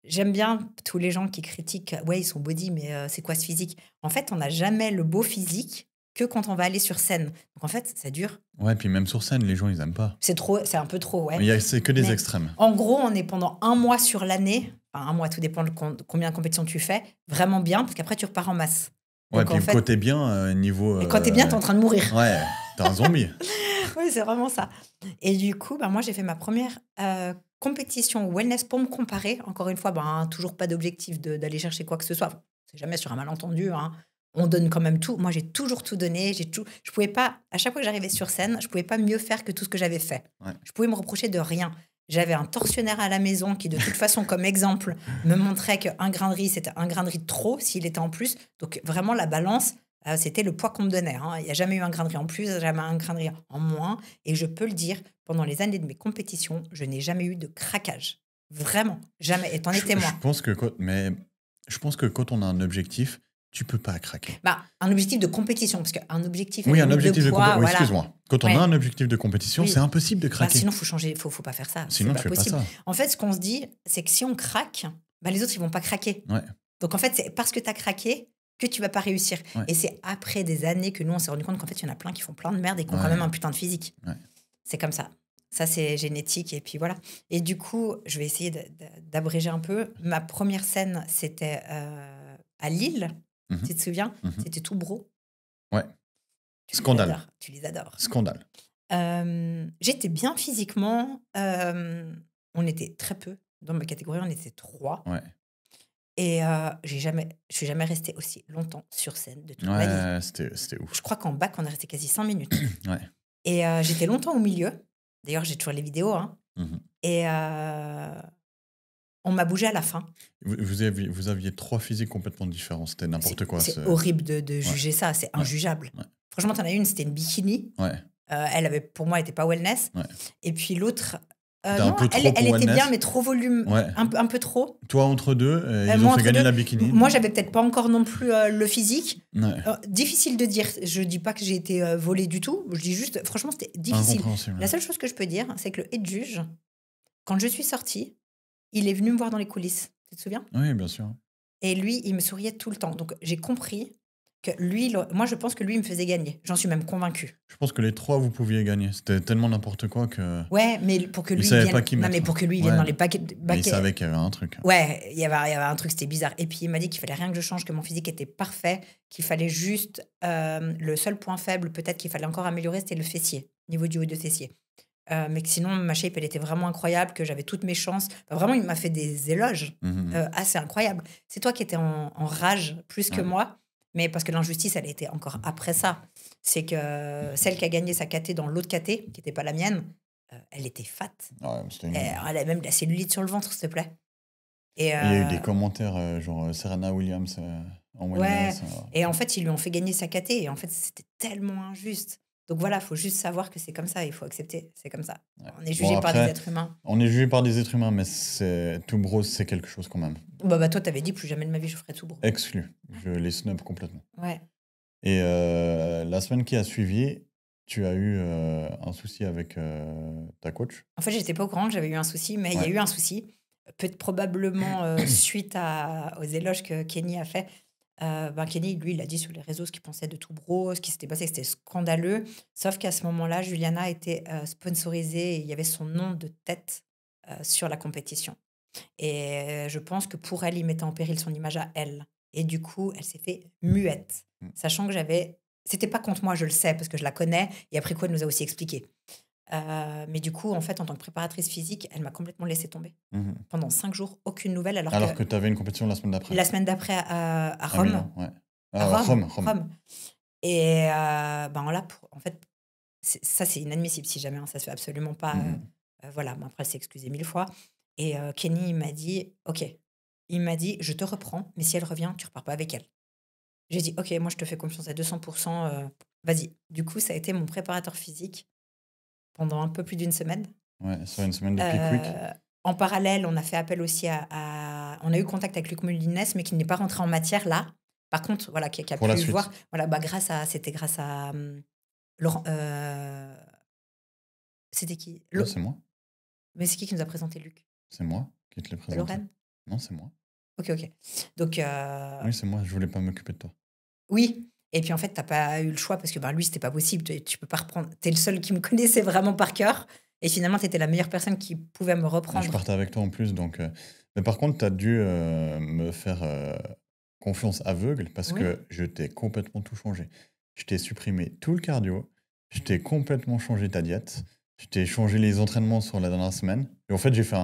j'aime bien tous les gens qui critiquent, ouais, ils sont body, mais c'est quoi ce physique? En fait, on n'a jamais le beau physique que quand on va aller sur scène. Donc, en fait, ça dure. Ouais, puis même sur scène, les gens, ils aiment pas. C'est un peu trop, ouais. C'est que des Mais extrêmes. En gros, on est pendant 1 mois sur l'année, enfin 1 mois, tout dépend de combien de compétitions tu fais, vraiment bien, parce qu'après, tu repars en masse. Ouais, Donc, puis en fait, quand t'es bien, niveau... et quand t'es bien, t'es en train de mourir. Ouais, t'es un zombie. Oui, c'est vraiment ça. Et du coup, moi, j'ai fait ma première compétition wellness pour me comparer. Encore une fois, toujours pas d'objectif d'aller chercher quoi que ce soit. C'est jamais sur un malentendu, hein. On donne quand même tout. Moi, j'ai toujours tout donné. Je pouvais pas, à chaque fois que j'arrivais sur scène, je pouvais pas mieux faire que tout ce que j'avais fait. Ouais. Je pouvais me reprocher de rien. J'avais un tortionnaire à la maison qui, de toute façon, comme exemple, me montrait qu'un grain de riz, c'était un grain de riz de trop s'il était en plus. Donc, vraiment, la balance, c'était le poids qu'on me donnait, hein. Il n'y a jamais eu un grain de riz en plus, jamais un grain de riz en moins. Et je peux le dire, pendant les années de mes compétitions, je n'ai jamais eu de craquage. Vraiment, jamais. Et t'en es témoin. Je pense que quand on a un objectif, tu peux pas craquer. Un objectif de compétition, parce qu'un objectif... Oui, un objectif de compétition. Voilà. Excuse-moi. Quand on a un objectif de compétition, Oui. C'est impossible de craquer. Sinon, il faut changer. Faut pas faire ça. Sinon, c'est tu fais possible. pas ça. En fait, ce qu'on se dit, c'est que si on craque, les autres, ils vont pas craquer. Ouais. Donc, en fait, c'est parce que tu as craqué que tu vas pas réussir. Ouais. Et c'est après des années que nous, on s'est rendu compte qu'en fait, il y en a plein qui font plein de merde et qui ont quand même un putain de physique. Ouais. C'est comme ça. Ça, c'est génétique. Et puis voilà. Et du coup, je vais essayer d'abréger un peu. Ma première scène, c'était à Lille. Tu te souviens? C'était tout bro. Ouais. Scandale. Tu les adores. Scandale. J'étais bien physiquement. On était très peu. Dans ma catégorie, on était 3. Ouais. Et je suis jamais restée aussi longtemps sur scène de toute ma vie. C'était ouf. Je crois qu'en bac, on est resté quasi 5 minutes. Ouais. Et j'étais longtemps au milieu. D'ailleurs, j'ai toujours les vidéos. Hein. Et on m'a bougé à la fin. Vous aviez 3 physiques complètement différents. C'était n'importe quoi. C'est horrible de juger ça. C'est injugeable. Ouais. Franchement, t'en as une, c'était une bikini. Ouais. Pour moi, elle n'était pas wellness. Ouais. Et puis l'autre... non, elle était bien, mais trop volume. Ouais. Un peu trop. Toi, entre deux, ils ont fait gagner la bikini. Moi, j'avais peut-être pas encore non plus le physique. Ouais. Difficile de dire. Je dis pas que j'ai été volée du tout. Je dis juste, franchement, c'était difficile. La seule chose que je peux dire, c'est que le head juge, quand je suis sortie, il est venu me voir dans les coulisses. Tu te souviens? Oui, bien sûr. Et lui, il me souriait tout le temps. Donc, j'ai compris que lui, moi, je pense que lui, il me faisait gagner. J'en suis même convaincue. Je pense que les 3, vous pouviez gagner. C'était tellement n'importe quoi que... Ouais, mais pour que lui vienne... pas qui non, mais pour que lui vienne dans les paquets... Il savait qu'il y avait un truc. Ouais, il y avait un truc, c'était bizarre. Et puis, il m'a dit qu'il fallait rien que je change, que mon physique était parfait, qu'il fallait juste... le seul point faible, peut-être qu'il fallait encore améliorer, c'était le fessier, niveau du haut de fessier. Mais que sinon, ma shape, elle était vraiment incroyable, que j'avais toutes mes chances. Enfin, vraiment, il m'a fait des éloges assez incroyables. C'est toi qui étais en rage plus que moi, mais parce que l'injustice, elle était encore après ça. C'est que celle qui a gagné sa caté dans l'autre caté, qui n'était pas la mienne, elle était fat. Ouais, elle a même de la cellulite sur le ventre, s'il te plaît. Et, il y a eu des commentaires, genre Serena Williams en wellness. Et en fait, ils lui ont fait gagner sa caté, et en fait, c'était tellement injuste. Donc voilà, il faut juste savoir que c'est comme ça, il faut accepter, c'est comme ça. Ouais. On est jugé par des êtres humains. On est jugé par des êtres humains, mais tout bro, c'est quelque chose quand même. Bah toi, t'avais dit plus jamais de ma vie je ferai tout bro. Exclu. Je les snub complètement. Ouais. Et la semaine qui a suivi, tu as eu un souci avec ta coach. En fait, j'étais pas au courant que j'avais eu un souci, mais il y a eu un souci. Peut-être probablement suite aux éloges que Kenny a fait. Kenny, lui, il a dit sur les réseaux ce qu'il pensait de tout bro, ce qui s'était passé, c'était scandaleux. Sauf qu'à ce moment-là, Juliana était sponsorisée et il y avait son nom de tête sur la compétition. Et je pense que pour elle, il mettait en péril son image à elle. Et du coup, elle s'est fait muette, sachant que c'était pas contre moi, je le sais, parce que je la connais, et après quoi, elle nous a aussi expliqué. Mais du coup, en fait, en tant que préparatrice physique, elle m'a complètement laissé tomber. Pendant 5 jours, aucune nouvelle. Alors que tu avais une compétition la semaine d'après. La semaine d'après à Rome. Milan, ouais. À Rome. Et là, en fait, ça, c'est inadmissible si jamais, ça se fait absolument pas. Voilà, mais après, elle s'est excusée 1000 fois. Et Kenny, il m'a dit, OK, je te reprends, mais si elle revient, tu repars pas avec elle. J'ai dit, OK, moi, je te fais confiance à 200%, vas-y. Du coup, ça a été mon préparateur physique pendant un peu plus d'une semaine. Ouais, sur une semaine de Peak Week. En parallèle, on a fait appel aussi on a eu contact avec Luc Moulines, mais qui n'est pas rentré en matière là. Par contre, voilà, qui a pu voir. Voilà, c'était grâce à Laurent. C'était qui? C'est moi. Mais c'est qui nous a présenté Luc? C'est moi qui te l'ai présenté. Lorraine? Non, c'est moi. Ok. Donc. Oui, c'est moi. Je voulais pas m'occuper de toi. Oui. Et puis en fait, t'as pas eu le choix parce que lui, c'était pas possible. Tu peux pas reprendre. T'es le seul qui me connaissait vraiment par cœur. Et finalement, t'étais la meilleure personne qui pouvait me reprendre. Je partais avec toi en plus. Donc, mais par contre, t'as dû me faire confiance aveugle parce que je t'ai complètement tout changé. Je t'ai supprimé tout le cardio. Je t'ai complètement changé ta diète. Je t'ai changé les entraînements sur la dernière semaine. Et en fait, j'ai fait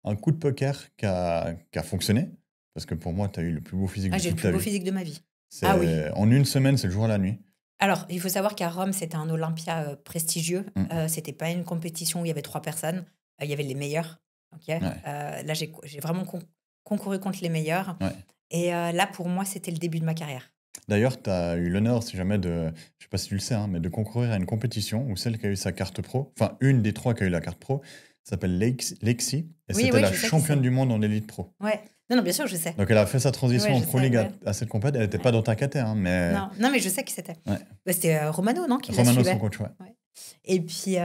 un coup de poker qui a fonctionné. Parce que pour moi, t'as eu le plus beau physique de toute ta vie. J'ai le plus beau physique de ma vie. Oui. En une semaine, c'est le jour et la nuit. Alors, il faut savoir qu'à Rome, c'était un Olympia prestigieux. C'était pas une compétition où il y avait 3 personnes. Il y avait les meilleurs. Okay. Là, j'ai vraiment concouru contre les meilleurs. Ouais. Et là, pour moi, c'était le début de ma carrière. D'ailleurs, tu as eu l'honneur, si jamais, je sais pas si tu le sais, mais de concourir à une compétition où celle qui a eu sa carte pro, enfin, une des 3 qui a eu la carte pro, s'appelle Lexi. Et c'était la championne du monde en élite pro. Ouais. Non, bien sûr, je sais. Donc, elle a fait sa transition en Pro League à cette compète. Elle n'était pas dans ta caté, mais... Non, mais je sais qui c'était. Ouais. C'était Romano, non, qui Romano, son coach, ouais. Et puis,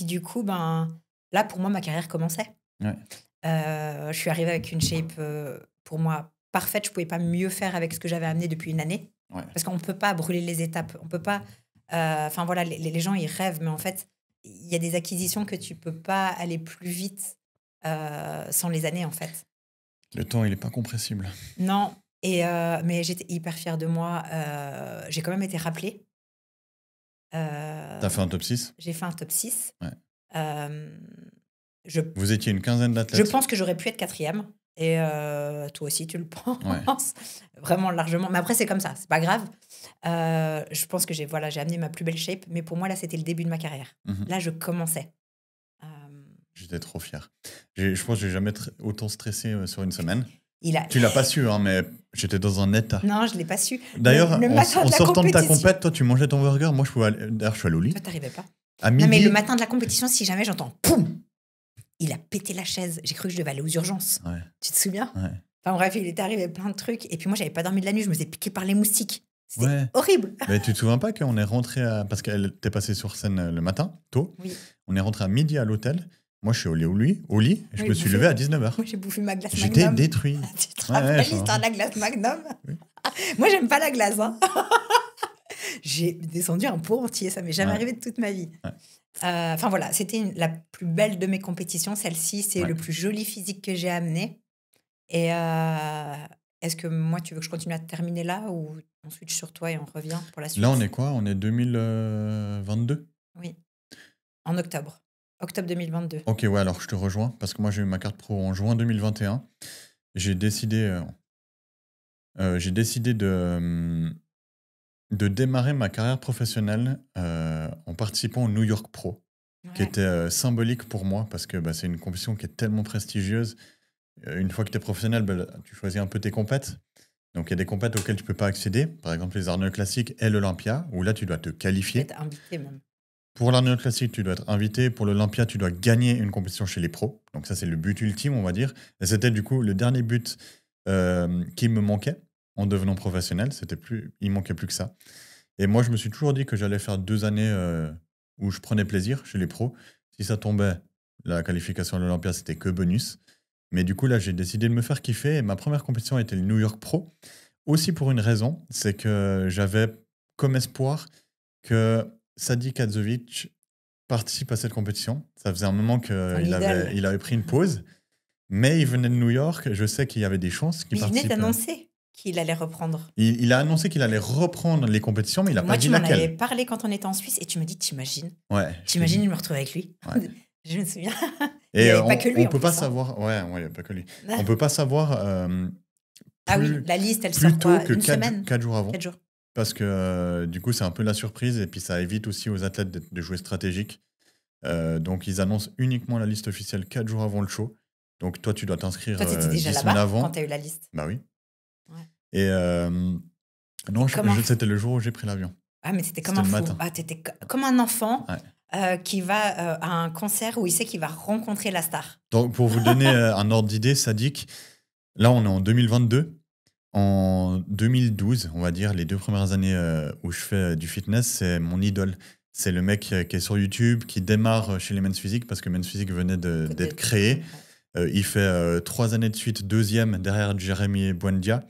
du coup, là, pour moi, ma carrière commençait. Ouais. Je suis arrivée avec une shape, pour moi, parfaite. Je ne pouvais pas mieux faire avec ce que j'avais amené depuis une année. Ouais. Parce qu'on ne peut pas brûler les étapes. On peut pas... voilà, les gens, ils rêvent, mais en fait, il y a des acquisitions que tu ne peux pas aller plus vite sans les années, en fait. Le temps, il n'est pas compressible. Non, mais j'étais hyper fière de moi. J'ai quand même été rappelée. T'as fait un top 6 ? J'ai fait un top 6. Ouais. Vous étiez une quinzaine d'athlètes. Je pense que j'aurais pu être 4e. Et toi aussi, tu le penses. Ouais. Vraiment largement. Mais après, c'est comme ça. C'est pas grave. Je pense que j'ai amené ma plus belle shape. Mais pour moi, là, c'était le début de ma carrière. Là, je commençais. J'étais trop fier. Je pense que j'ai jamais autant stressé sur une semaine. Tu l'as pas su, mais j'étais dans un état. Non, je l'ai pas su. D'ailleurs, en sortant de ta compète, toi, tu mangeais ton burger. Moi, je pouvais aller... D'ailleurs, je suis allé au lit. Toi, t'arrivais pas. À midi... Non, mais le matin de la compétition, si jamais j'entends poum, il a pété la chaise. J'ai cru que je devais aller aux urgences. Ouais. Tu te souviens ? Ouais. Enfin bref, il était arrivé plein de trucs. Et puis moi, j'avais pas dormi de la nuit. Je me faisais piquer par les moustiques. C'était horrible. Mais tu te souviens pas qu'on est rentré parce qu'elle était passée sur scène le matin, tôt. Oui. On est rentré à midi à l'hôtel. Moi, je suis allé au lit. Je me suis levé à 19h. Moi, j'ai bouffé ma glace Magnum. J'étais détruit. Tu te rappelles l'histoire de la glace Magnum ? Oui. Moi, j'aime pas la glace. J'ai descendu un pot entier. Ça m'est jamais arrivé de toute ma vie. Ouais. Voilà, c'était la plus belle de mes compétitions. Celle-ci, c'est le plus joli physique que j'ai amené. Et est-ce que moi, tu veux que je continue à terminer là ou on switch sur toi et on revient pour la suite ? Là, on est quoi ? On est 2022 ? Oui, en octobre. Octobre 2022. Ok, ouais, alors je te rejoins parce que moi, j'ai eu ma carte pro en juin 2021. J'ai décidé de démarrer ma carrière professionnelle en participant au New York Pro, qui était symbolique pour moi parce que c'est une compétition qui est tellement prestigieuse. Une fois que tu es professionnel, tu choisis un peu tes compètes. Donc, il y a des compétitions auxquelles tu ne peux pas accéder. Par exemple, les Arnold Classiques et l'Olympia, où là, tu dois te qualifier. Tu dois être invité même. Pour l'Arnold Classic, tu dois être invité. Pour l'Olympia, tu dois gagner une compétition chez les pros. Donc ça, c'est le but ultime, on va dire. Et c'était du coup le dernier but qui me manquait en devenant professionnel. Il manquait plus que ça. Et moi, je me suis toujours dit que j'allais faire 2 années où je prenais plaisir chez les pros. Si ça tombait, la qualification à l'Olympia, c'était que bonus. Mais du coup, là, j'ai décidé de me faire kiffer. Et ma première compétition était le New York Pro. Aussi pour une raison, c'est que j'avais comme espoir que Sadi Kadzovich participe à cette compétition. Ça faisait un moment qu'il avait pris une pause, mais il venait de New York. Je sais qu'il y avait des chances qu'il participe. Il venait d'annoncer qu'il allait reprendre. Il a annoncé qu'il allait reprendre les compétitions, mais il n'a pas dit laquelle. Moi, tu m'en avais parlé quand on était en Suisse et tu m'as dit, t'imagines T'imagines, je me retrouve avec lui. Ouais. Je me souviens. Et il n'y avait pas que lui. On ne peut pas savoir. Ouais, il n'y avait pas que lui. On ne peut pas savoir. La liste, elle sort plutôt que une semaine. 4 jours avant. 4 jours. Parce que du coup, c'est un peu la surprise et puis ça évite aussi aux athlètes de jouer stratégique. Donc, ils annoncent uniquement la liste officielle 4 jours avant le show. Donc, toi, tu dois t'inscrire 10 semaines avant. Quand tu as eu la liste. Bah oui. Ouais. Et non, c'était le jour où j'ai pris l'avion. Ah, mais c'était comme un fou. Ah, t'étais comme un enfant qui va à un concert où il sait qu'il va rencontrer la star. Donc, pour vous donner un ordre d'idée, Sadik, là, on est en 2022. En 2012, on va dire, les 2 premières années où je fais du fitness, c'est mon idole. C'est le mec qui est sur YouTube, qui démarre chez les Men's Physique, parce que Men's Physique venait d'être créé. Il fait 3 années de suite, 2e derrière Jérémy Buendia.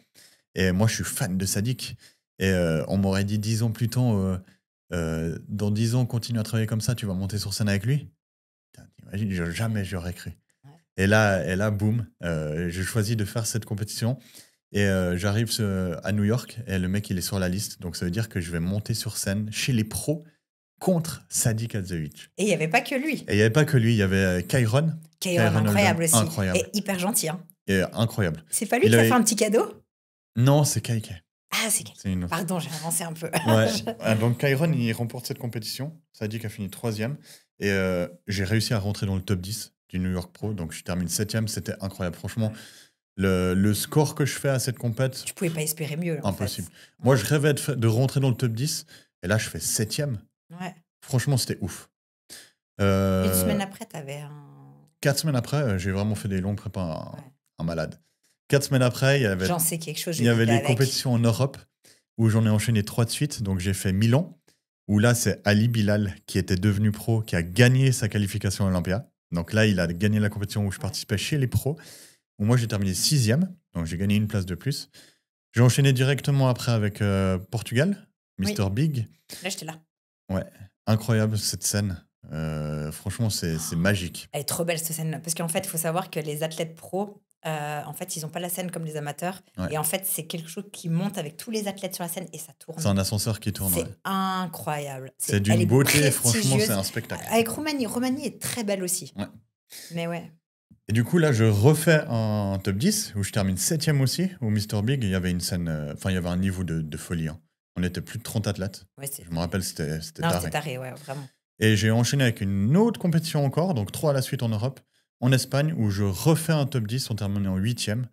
Et moi, je suis fan de Sadik. Et on m'aurait dit 10 ans plus tôt, dans 10 ans, continue à travailler comme ça, tu vas monter sur scène avec lui. T'imagines, jamais j'aurais cru. Et là, boum, j'ai choisi de faire cette compétition. Et j'arrive à New York et le mec, il est sur la liste. Donc, ça veut dire que je vais monter sur scène chez les pros contre Sadi Kadzovich. Et il n'y avait pas que lui. Et il n'y avait pas que lui. Il y avait Kairon. Kairon, incroyable aussi. Incroyable. Et hyper gentil. Hein. Et incroyable. C'est pas lui qui a fait un petit cadeau? Non, c'est Kaike. Ah, c'est Kaike. Pardon, j'ai avancé un peu. Ouais. Donc, Kairon, il remporte cette compétition. Sadi a fini 3e. Et j'ai réussi à rentrer dans le top 10 du New York Pro. Donc, je termine 7e. C'était incroyable. Franchement, le score que je fais à cette compète... Tu pouvais pas espérer mieux, impossible. Moi, je rêvais de rentrer dans le top 10. Et là, je fais 7e. Ouais. Franchement, c'était ouf. Et 1 semaine après, tu avais 4 semaines après, j'ai vraiment fait des longues prépas, un malade. 4 semaines après, il y avait... J'en sais quelque chose. Il y avait les compétitions en Europe où j'en ai enchaîné 3 de suite. Donc, j'ai fait Milan, où là, c'est Ali Bilal qui était devenu pro, qui a gagné sa qualification à l'Olympia. Donc là, il a gagné la compétition où je participais chez les pros, où moi, j'ai terminé 6e. Donc, j'ai gagné une place de plus. J'ai enchaîné directement après avec Portugal, Mr. Big. Là, j'étais là. Ouais, incroyable cette scène. Franchement, c'est magique. Elle est trop belle cette scène. Parce qu'en fait, il faut savoir que les athlètes pros, en fait, ils n'ont pas la scène comme les amateurs. Ouais. Et en fait, c'est quelque chose qui monte avec tous les athlètes sur la scène et ça tourne. C'est un ascenseur qui tourne. C'est incroyable. C'est d'une beauté, franchement, c'est un spectacle. Avec Roumanie. Roumanie est très belle aussi. Ouais. Mais ouais. Et du coup, là, je refais un top 10 où je termine 7e aussi. Au Mr. Big, il y avait une scène, il y avait un niveau de folie. Hein. On était plus de 30 athlètes. Ouais, je me rappelle, c'était taré. C'était taré, ouais, vraiment. Et j'ai enchaîné avec une autre compétition encore, donc 3 à la suite en Europe, en Espagne, où je refais un top 10 en terminant 8e.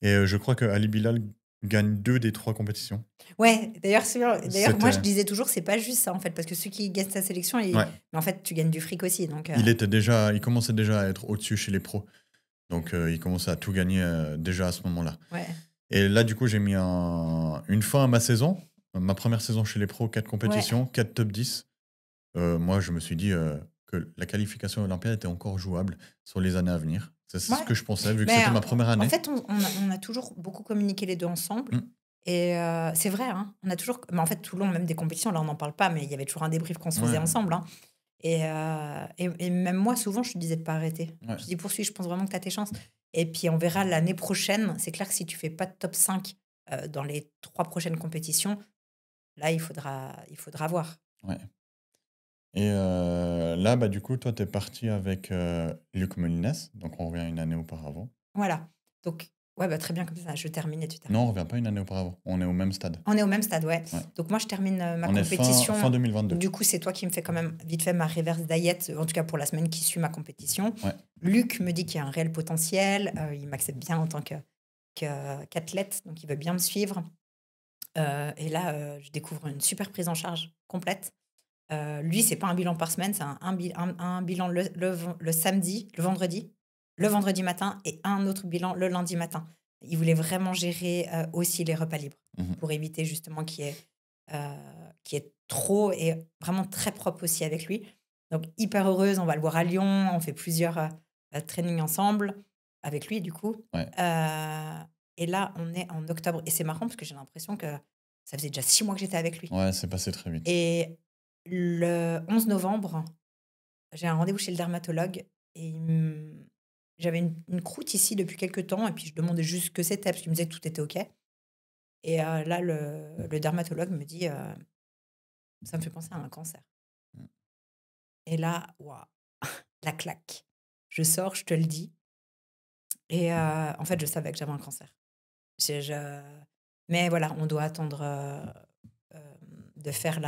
Et je crois que Ali Bilal gagne 2 des 3 compétitions. Ouais, d'ailleurs, moi, je disais toujours, c'est pas juste ça, en fait, parce que ceux qui gagnent sa sélection, mais en fait, tu gagnes du fric aussi. Donc, il commençait déjà à être au-dessus chez les pros. Donc, il commençait à tout gagner déjà à ce moment-là. Ouais. Et là, du coup, j'ai mis une fin à ma saison. Ma première saison chez les pros, 4 compétitions, 4 top 10. Moi, je me suis dit que la qualification olympienne était encore jouable sur les années à venir. C'est ce que je pensais, vu que c'était ma première année. En fait, on a toujours beaucoup communiqué les deux ensemble. Et c'est vrai, hein, on a toujours... Mais en fait, tout le long, même des compétitions, là, on n'en parle pas, mais il y avait toujours un débrief qu'on se faisait ensemble. Hein. Et même moi, souvent, je te disais de ne pas arrêter. Ouais. Je dis, poursuis, je pense vraiment que tu as tes chances. Et puis, on verra l'année prochaine. C'est clair que si tu ne fais pas de top 5 dans les 3 prochaines compétitions, là, il faudra voir. Ouais. Et là, du coup, toi, tu es parti avec Luc Molines. Donc, on revient une année auparavant. Voilà. Donc, ouais, très bien comme ça. Je termine et tu termines. Non, on revient pas une année auparavant. On est au même stade. On est au même stade, ouais. Donc, moi, je termine ma compétition. Fin 2022. Du coup, c'est toi qui me fais quand même vite fait ma reverse diet, en tout cas pour la semaine qui suit ma compétition. Ouais. Luc me dit qu'il y a un réel potentiel. Il m'accepte bien en tant que qu'athlète, donc il veut bien me suivre. Et là, je découvre une super prise en charge complète. Lui, c'est pas un bilan par semaine, c'est un bilan le samedi, le vendredi matin et un autre bilan le lundi matin. Il voulait vraiment gérer aussi les repas libres pour éviter justement qu'il y ait trop et vraiment très propre aussi avec lui. Donc, hyper heureuse, on va le voir à Lyon, on fait plusieurs trainings ensemble avec lui, du coup. Ouais. Et là, on est en octobre. Et c'est marrant parce que j'ai l'impression que ça faisait déjà 6 mois que j'étais avec lui. Ouais, c'est passé très vite. Et le 11 novembre, j'ai un rendez-vous chez le dermatologue et j'avais une croûte ici depuis quelques temps et puis je demandais juste ce que c'était parce qu'il me disait que tout était OK. Et là, le dermatologue me dit ça me fait penser à un cancer. Et là, waouh, la claque. Je sors, je te le dis. Et en fait, je savais que j'avais un cancer. Mais voilà, on doit attendre de faire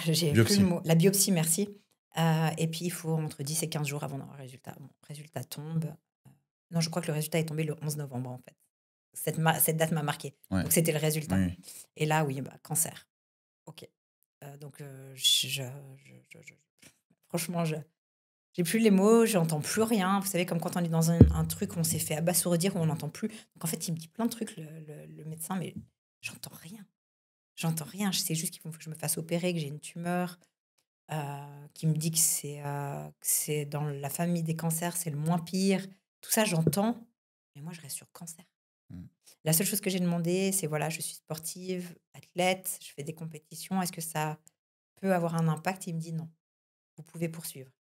j'ai plus le mot, la biopsie, merci. Et puis, il faut entre 10 et 15 jours avant d'avoir le résultat. Bon, le résultat tombe. Non, je crois que le résultat est tombé le 11 novembre, en fait. Cette date m'a marqué. Ouais. Donc, c'était le résultat. Oui. Et là, oui, cancer. OK. Donc, franchement, j'ai plus les mots, j'entends plus rien. Vous savez, comme quand on est dans un truc où on s'est fait abasourdir, où on n'entend plus. Donc, en fait, il me dit plein de trucs, le médecin, mais j'entends rien. J'entends rien. Je sais juste qu'il faut que je me fasse opérer, que j'ai une tumeur, qui me dit que c'est dans la famille des cancers, c'est le moins pire. Tout ça, j'entends, mais moi, je reste sur cancer. La seule chose que j'ai demandé, c'est voilà, je suis sportive, athlète, je fais des compétitions. Est-ce que ça peut avoir un impact? Il me dit non. Vous pouvez poursuivre.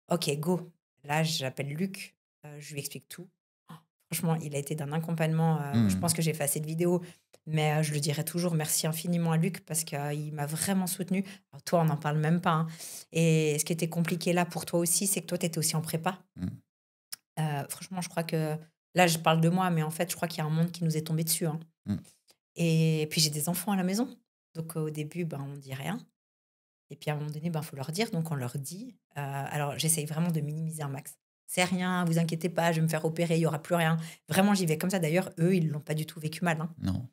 Ok, go. Là, j'appelle Luc, je lui explique tout. Oh, franchement, il a été d'un accompagnement. Je pense que j'ai fait assez de vidéos, mais je le dirai toujours merci infiniment à Luc parce qu'il m'a vraiment soutenue. Alors, toi, on n'en parle même pas. Hein. Et ce qui était compliqué là pour toi aussi, c'est que toi, tu étais aussi en prépa. Franchement, je crois que là, je parle de moi, mais en fait, je crois qu'il y a un monde qui nous est tombé dessus. Hein. Et puis, j'ai des enfants à la maison. Donc, au début, on ne dit rien. Et puis, à un moment donné, faut leur dire. Donc, on leur dit. Alors, j'essaye vraiment de minimiser un max. C'est rien, vous inquiétez pas, je vais me faire opérer, il n'y aura plus rien. Vraiment, j'y vais comme ça. D'ailleurs, eux, ils ne l'ont pas du tout vécu mal. Hein. Non.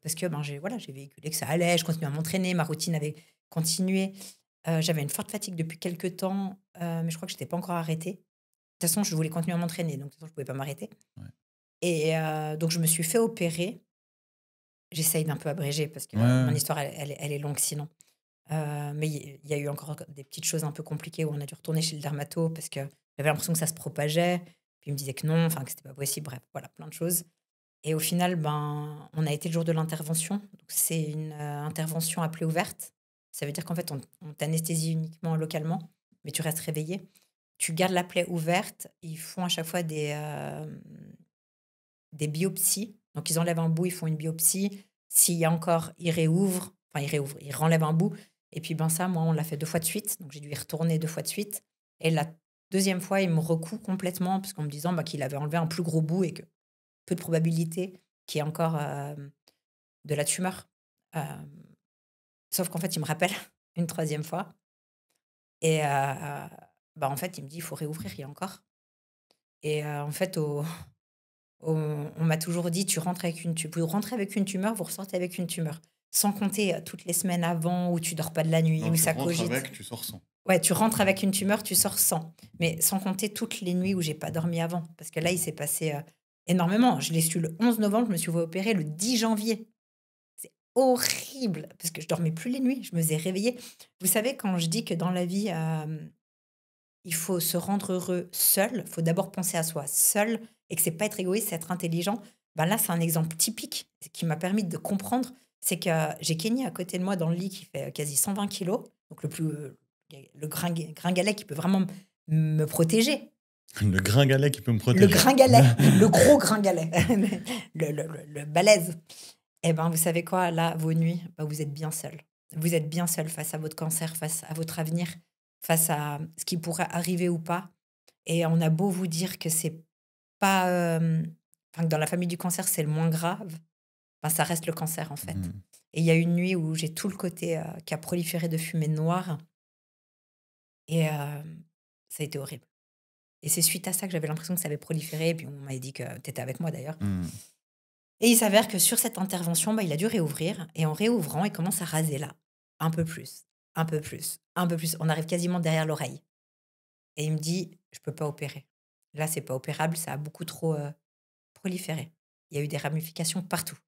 Parce que j'ai véhiculé que ça allait, je continuais à m'entraîner, ma routine avait continué. J'avais une forte fatigue depuis quelques temps, mais je crois que je n'étais pas encore arrêtée. De toute façon, je voulais continuer à m'entraîner, donc de toute façon, je ne pouvais pas m'arrêter. Ouais. Et donc, je me suis fait opérer. J'essaye d'un peu abréger parce que mon histoire, elle est longue sinon. Mais il y a eu encore des petites choses un peu compliquées où on a dû retourner chez le dermato parce que j'avais l'impression que ça se propageait. Puis il me disait que non, que c'était pas possible. Bref, voilà, plein de choses. Et au final, on a été le jour de l'intervention. Donc, c'est une intervention à plaie ouverte. Ça veut dire qu'en fait, on t'anesthésie uniquement localement, mais tu restes réveillé. Tu gardes la plaie ouverte. Ils font à chaque fois des biopsies. Donc, ils enlèvent un bout, ils font une biopsie. S'il y a encore, ils réouvrent. Enfin, ils renlèvent un bout. Et puis, ça, moi, on l'a fait 2 fois de suite. Donc, j'ai dû y retourner 2 fois de suite. Et la deuxième fois, il me recoue complètement parce qu'en me disant qu'il avait enlevé un plus gros bout et que peu de probabilité qu'il y ait encore de la tumeur. Sauf qu'en fait, il me rappelle une 3e fois. Et en fait, il me dit, il faut réouvrir, il y a encore. Et en fait, on m'a toujours dit, vous rentrez avec une tumeur, vous ressortez avec une tumeur. Sans compter toutes les semaines avant où tu dors pas de la nuit, où ça cogite. Tu rentres avec, tu sors sans. Ouais, tu rentres avec une tumeur, tu sors sans. Mais sans compter toutes les nuits où j'ai pas dormi avant. Parce que là, il s'est passé énormément. Je l'ai su le 11 novembre, je me suis fait opérer le 10 janvier. C'est horrible parce que je dormais plus les nuits, je me faisais réveiller. Vous savez, quand je dis que dans la vie, il faut se rendre heureux seul, il faut d'abord penser à soi seul et que c'est pas être égoïste, c'est être intelligent. Là, c'est un exemple typique qui m'a permis de comprendre. C'est que j'ai Kenny à côté de moi dans le lit qui fait quasi 120 kilos, donc le gringalet qui peut vraiment me protéger. Le gringalet qui peut me protéger. Le gringalet, le gros gringalet, le balèze. Eh bien, vous savez quoi, là, vos nuits, vous êtes bien seul. Vous êtes bien seul face à votre cancer, face à votre avenir, face à ce qui pourrait arriver ou pas. Et on a beau vous dire que c'est pas... que dans la famille du cancer, c'est le moins grave. Ça reste le cancer, en fait. Et il y a une nuit où j'ai tout le côté qui a proliféré de fumée noire. Et ça a été horrible. Et c'est suite à ça que j'avais l'impression que ça allait proliférer. Et puis, on m'avait dit que tu étais avec moi, d'ailleurs. Et il s'avère que sur cette intervention, il a dû réouvrir. Et en réouvrant, il commence à raser là. Un peu plus, un peu plus, un peu plus. On arrive quasiment derrière l'oreille. Et il me dit, je peux pas opérer. Là, c'est pas opérable. Ça a beaucoup trop proliféré. Il y a eu des ramifications partout.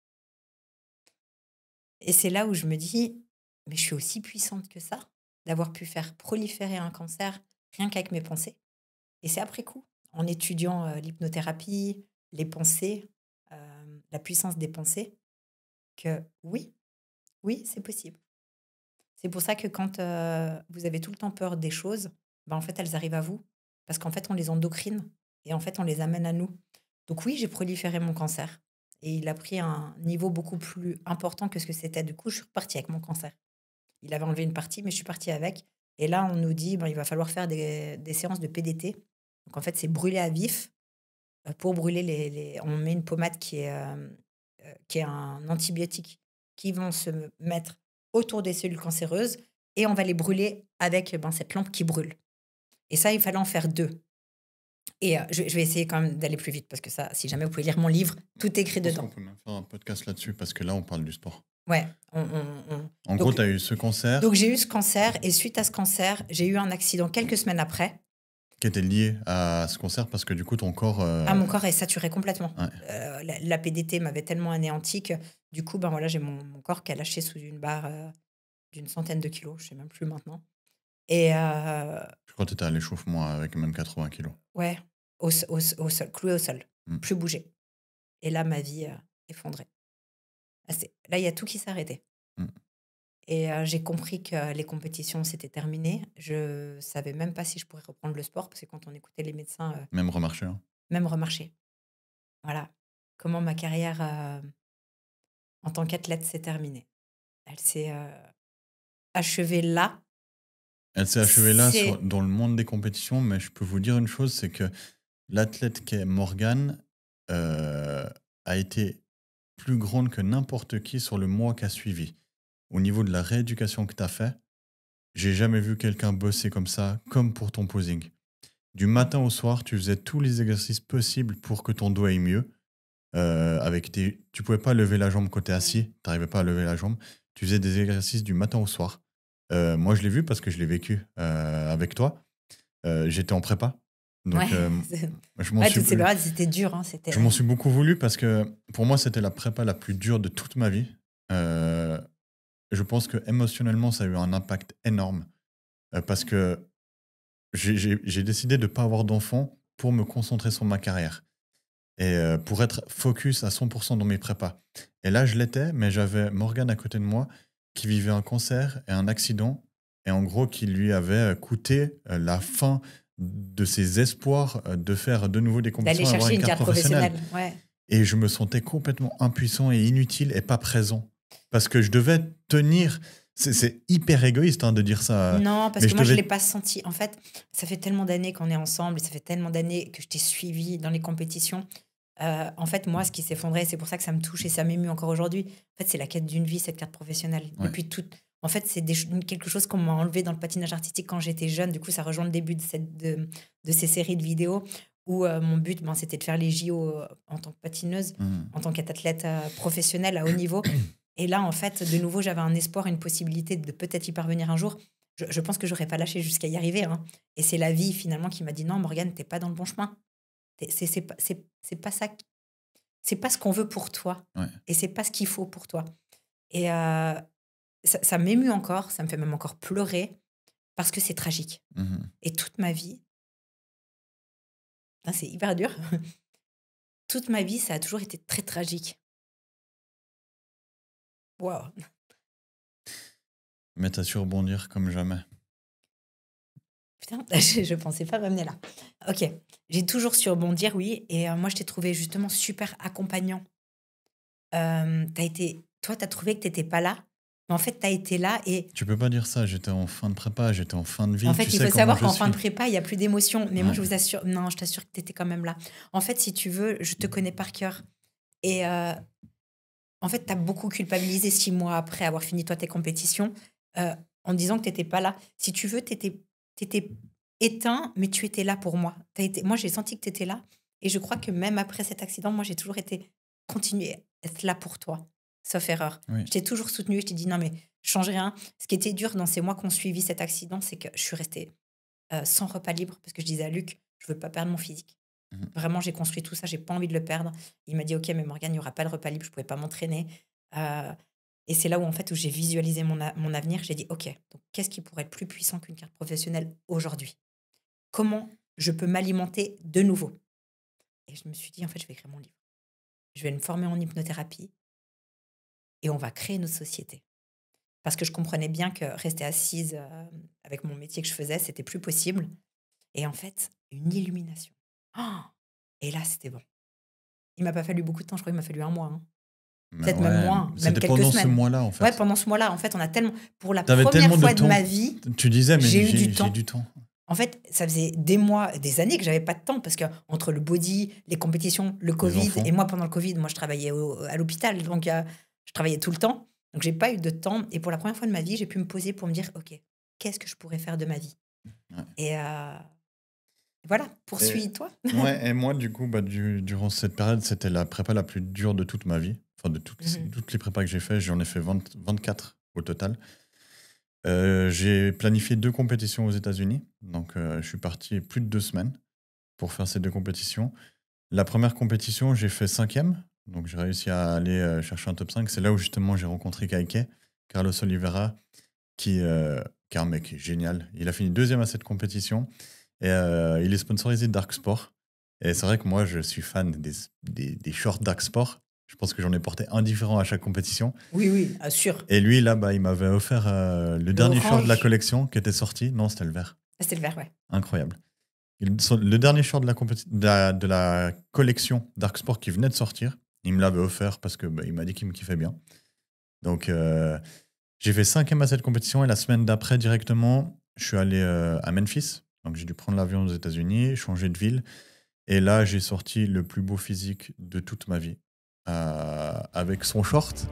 Et c'est là où je me dis, mais je suis aussi puissante que ça, d'avoir pu faire proliférer un cancer rien qu'avec mes pensées. Et c'est après coup, en étudiant l'hypnothérapie, les pensées, la puissance des pensées, que oui, c'est possible. C'est pour ça que quand vous avez tout le temps peur des choses, en fait, elles arrivent à vous. Parce qu'en fait, on les endocrine et en fait, on les amène à nous. Donc oui, j'ai proliféré mon cancer. Et il a pris un niveau beaucoup plus important que ce que c'était. Du coup, je suis repartie avec mon cancer. Il avait enlevé une partie, mais je suis partie avec. Et là, on nous dit, il va falloir faire des séances de PDT. Donc, en fait, c'est brûler à vif. Pour brûler on met une pommade qui est un antibiotique qui vont se mettre autour des cellules cancéreuses et on va les brûler avec cette lampe qui brûle. Et ça, il fallait en faire 2. Et je vais essayer quand même d'aller plus vite parce que ça, si jamais vous pouvez lire mon livre, tout est écrit dedans. On peut même faire un podcast là-dessus parce que là, on parle du sport. Ouais. En gros, tu as eu ce cancer. Donc, j'ai eu ce cancer et suite à ce cancer, j'ai eu un accident quelques semaines après. Qui était lié à ce cancer parce que du coup, ton corps... mon corps est saturé complètement. Ouais. La PDT m'avait tellement anéanti que du coup, j'ai mon corps qui a lâché sous une barre d'une centaine de kilos. Je ne sais même plus maintenant. Et je crois que tu étais à l'échauffement avec même 80 kilos. Ouais, au sol, cloué au sol, plus bouger. Et là, ma vie effondrée. Là, il y a tout qui s'est arrêté. Et j'ai compris que les compétitions, c'était terminé. Je savais même pas si je pourrais reprendre le sport, parce que quand on écoutait les médecins... même remarcher. Même remarcher. Voilà. Comment ma carrière en tant qu'athlète s'est terminée. Elle s'est achevée là. Elle s'est achevée là dans le monde des compétitions, mais je peux vous dire une chose, c'est que l'athlète qu'est Morgane a été plus grande que n'importe qui sur le mois qui a suivi. Au niveau de la rééducation que tu as fait, j'ai jamais vu quelqu'un bosser comme ça, comme pour ton posing. Du matin au soir, tu faisais tous les exercices possibles pour que ton dos aille mieux. Tu pouvais pas lever la jambe côté assis, tu n'arrivais pas à lever la jambe. Tu faisais des exercices du matin au soir. Moi, je l'ai vu parce que je l'ai vécu avec toi. J'étais en prépa. Donc, toutes ces périodes, c'était dur. Je m'en suis beaucoup voulu parce que pour moi, c'était la prépa la plus dure de toute ma vie. Je pense que émotionnellement, ça a eu un impact énorme parce que j'ai décidé de ne pas avoir d'enfant pour me concentrer sur ma carrière et pour être focus à 100% dans mes prépas. Et là, je l'étais, mais j'avais Morgane à côté de moi qui vivait un cancer et un accident et en gros qui lui avait coûté la fin de ses espoirs de faire de nouveau des compétitions, d'aller chercher une carte professionnelle. Ouais. Et je me sentais complètement impuissant et inutile et pas présent. Parce que je devais tenir... C'est hyper égoïste de dire ça. Non, parce que moi, je ne l'ai pas senti. En fait, ça fait tellement d'années qu'on est ensemble, et ça fait tellement d'années que je t'ai suivi dans les compétitions. En fait, moi, ce qui s'effondrait, c'est pour ça que ça me touche et ça m'émue encore aujourd'hui. En fait, c'est la quête d'une vie, cette carte professionnelle. Ouais. Depuis en fait, c'est quelque chose qu'on m'a enlevé dans le patinage artistique quand j'étais jeune. Du coup, ça rejoint le début de ces séries de vidéos où mon but, c'était de faire les JO en tant que patineuse, en tant qu'athlète professionnelle à haut niveau. Et là, en fait, de nouveau, j'avais un espoir, une possibilité de peut-être y parvenir un jour. Je pense que j'aurais pas lâché jusqu'à y arriver. Et c'est la vie, finalement, qui m'a dit non, Morgane, t'es pas dans le bon chemin. C'est pas ça. C'est pas ce qu'on veut pour toi. Ouais. Et c'est pas ce qu'il faut pour toi. Et ça m'émue encore, ça me fait même encore pleurer parce que c'est tragique. Et toute ma vie, c'est hyper dur. Toute ma vie, ça a toujours été très tragique. Waouh. Mais t'as su rebondir comme jamais. Putain, je pensais pas m'amener là. Ok, j'ai toujours su rebondir, oui. Et moi, je t'ai trouvé justement super accompagnant. Toi, t'as trouvé que t'étais pas là. Mais en fait, t'as été là et... Tu peux pas dire ça, j'étais en fin de prépa, j'étais en fin de vie. En fait, il faut savoir qu'en fin de prépa, il n'y a plus d'émotion. Mais moi, je vous assure... Non, je t'assure que t'étais quand même là. En fait, si tu veux, je te connais par cœur. Et en fait, t'as beaucoup culpabilisé 6 mois après avoir fini, toi, tes compétitions, en disant que t'étais pas là. Si tu veux, t'étais éteint, mais tu étais là pour moi. Moi, j'ai senti que tu étais là. Et je crois que même après cet accident, moi, j'ai toujours continué à être là pour toi, sauf erreur. Oui. Je t'ai toujours soutenue. Je t'ai dit, non, mais je change rien. Ce qui était dur dans ces mois qui ont suivi cet accident, c'est que je suis restée sans repas libre parce que je disais à Luc, je veux pas perdre mon physique. Vraiment, j'ai construit tout ça, j'ai pas envie de le perdre. Il m'a dit, ok, mais Morgane, il n'y aura pas de repas libre, je pouvais pas m'entraîner. Et c'est là où j'ai visualisé mon avenir. J'ai dit, ok, donc qu'est-ce qui pourrait être plus puissant qu'une carte professionnelle aujourd'hui? Comment je peux m'alimenter de nouveau? Et je me suis dit, en fait, je vais écrire mon livre. Je vais me former en hypnothérapie et on va créer notre société. Parce que je comprenais bien que rester assise avec mon métier que je faisais, c'était plus possible. Et en fait, une illumination. Oh, et là, c'était bon. Il m'a pas fallu beaucoup de temps, je crois qu'il m'a fallu 1 mois. Hein. Peut-être même moins, même c'était quelques pendant semaines. ce mois-là, en fait. Ouais, pendant ce mois-là, en fait, on a tellement... Pour la T'avais première tellement fois de de temps. ma vie, Tu disais, mais j'ai eu j'ai du temps. En fait, ça faisait des mois, des années que j'avais pas de temps parce que entre le body, les compétitions, le Covid, et moi, pendant le Covid, moi, je travaillais à l'hôpital, donc je travaillais tout le temps. Donc, j'ai pas eu de temps. Et pour la première fois de ma vie, j'ai pu me poser pour me dire, OK, qu'est-ce que je pourrais faire de ma vie? Ouais. Et voilà, poursuis-toi. Ouais, et moi, du coup, durant cette période, c'était la prépa la plus dure de toute ma vie. Enfin, de toutes les prépas que j'ai fait, j'en ai fait 24 au total. J'ai planifié 2 compétitions aux États-Unis. Donc, je suis parti plus de 2 semaines pour faire ces 2 compétitions. La première compétition, j'ai fait 5e. Donc, j'ai réussi à aller chercher un top 5. C'est là où, justement, j'ai rencontré Kaike, Carlos Oliveira, qui est un mec génial. Il a fini 2e à cette compétition. Et il est sponsorisé Dark Sport. Et c'est vrai que moi, je suis fan des shorts Dark Sport. Je pense que j'en ai porté un différent à chaque compétition. Oui, sûr. Et lui, là, il m'avait offert le dernier short de la collection qui était sorti. Non, c'était le vert. C'était le vert, ouais. Incroyable. Le dernier short de la collection Dark Sport qui venait de sortir, il me l'avait offert parce que il m'a dit qu'il me kiffait bien. Donc, j'ai fait 5e à cette compétition. Et la semaine d'après, directement, je suis allé à Memphis. Donc, j'ai dû prendre l'avion aux États-Unis, changer de ville. Et là, j'ai sorti le plus beau physique de toute ma vie. Avec son short.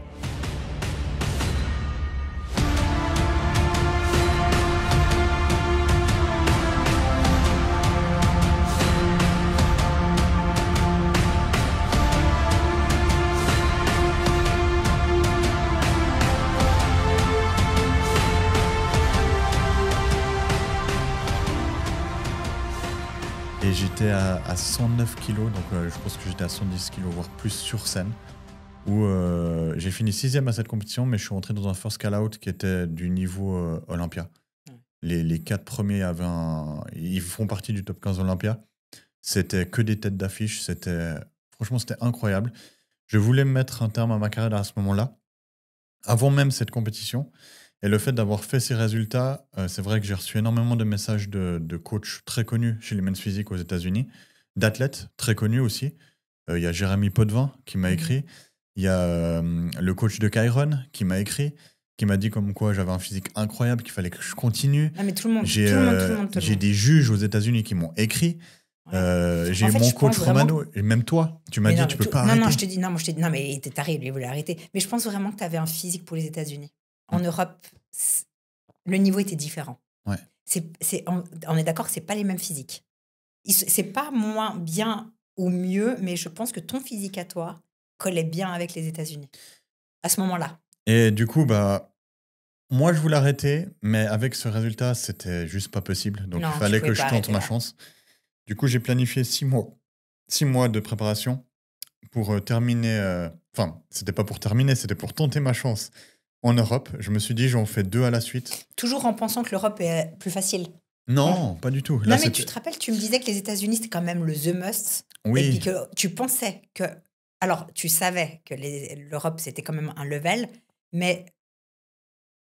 Et j'étais à 109 kilos, donc je pense que j'étais à 110 kilos, voire plus sur scène. Où j'ai fini 6e à cette compétition, mais je suis rentré dans un first call-out qui était du niveau Olympia. Les 4 premiers ils font partie du top 15 Olympia. C'était que des têtes d'affiche. Franchement, c'était incroyable. Je voulais mettre un terme à ma carrière à ce moment-là, avant même cette compétition. Et le fait d'avoir fait ces résultats, c'est vrai que j'ai reçu énormément de messages de coachs très connus chez les Men's Physique aux États-Unis, d'athlètes très connus aussi. Il y a Jérémy Potvin qui m'a écrit. Il y a le coach de Chiron qui m'a écrit, qui m'a dit comme quoi j'avais un physique incroyable, qu'il fallait que je continue. Ah, mais tout le monde, J'ai des juges aux États-Unis qui m'ont écrit. J'ai mon coach Romano, et même toi, tu m'as dit tu peux pas arrêter. Non, je te dis, non, mais il était taré, lui, il voulait arrêter. Mais je pense vraiment que tu avais un physique pour les États-Unis. En Europe, le niveau était différent. Ouais. On est d'accord que c'est pas les mêmes physiques. C'est pas moins bien ou mieux, mais je pense que ton physique à toi collait bien avec les États-Unis à ce moment-là. Et du coup, moi, je voulais arrêter, mais avec ce résultat, c'était juste pas possible. Donc, il fallait que je tente ma chance. Du coup, j'ai planifié 6 mois. 6 mois de préparation pour terminer. Enfin, c'était pas pour terminer, c'était pour tenter ma chance en Europe. Je me suis dit, j'en fais 2 à la suite. Toujours en pensant que l'Europe est plus facile. Non, pas du tout. Là, non, mais tu te rappelles, tu me disais que les États-Unis, c'était quand même le the must. Oui. Et puis que tu pensais que... Alors, tu savais que l'Europe, c'était quand même un level, mais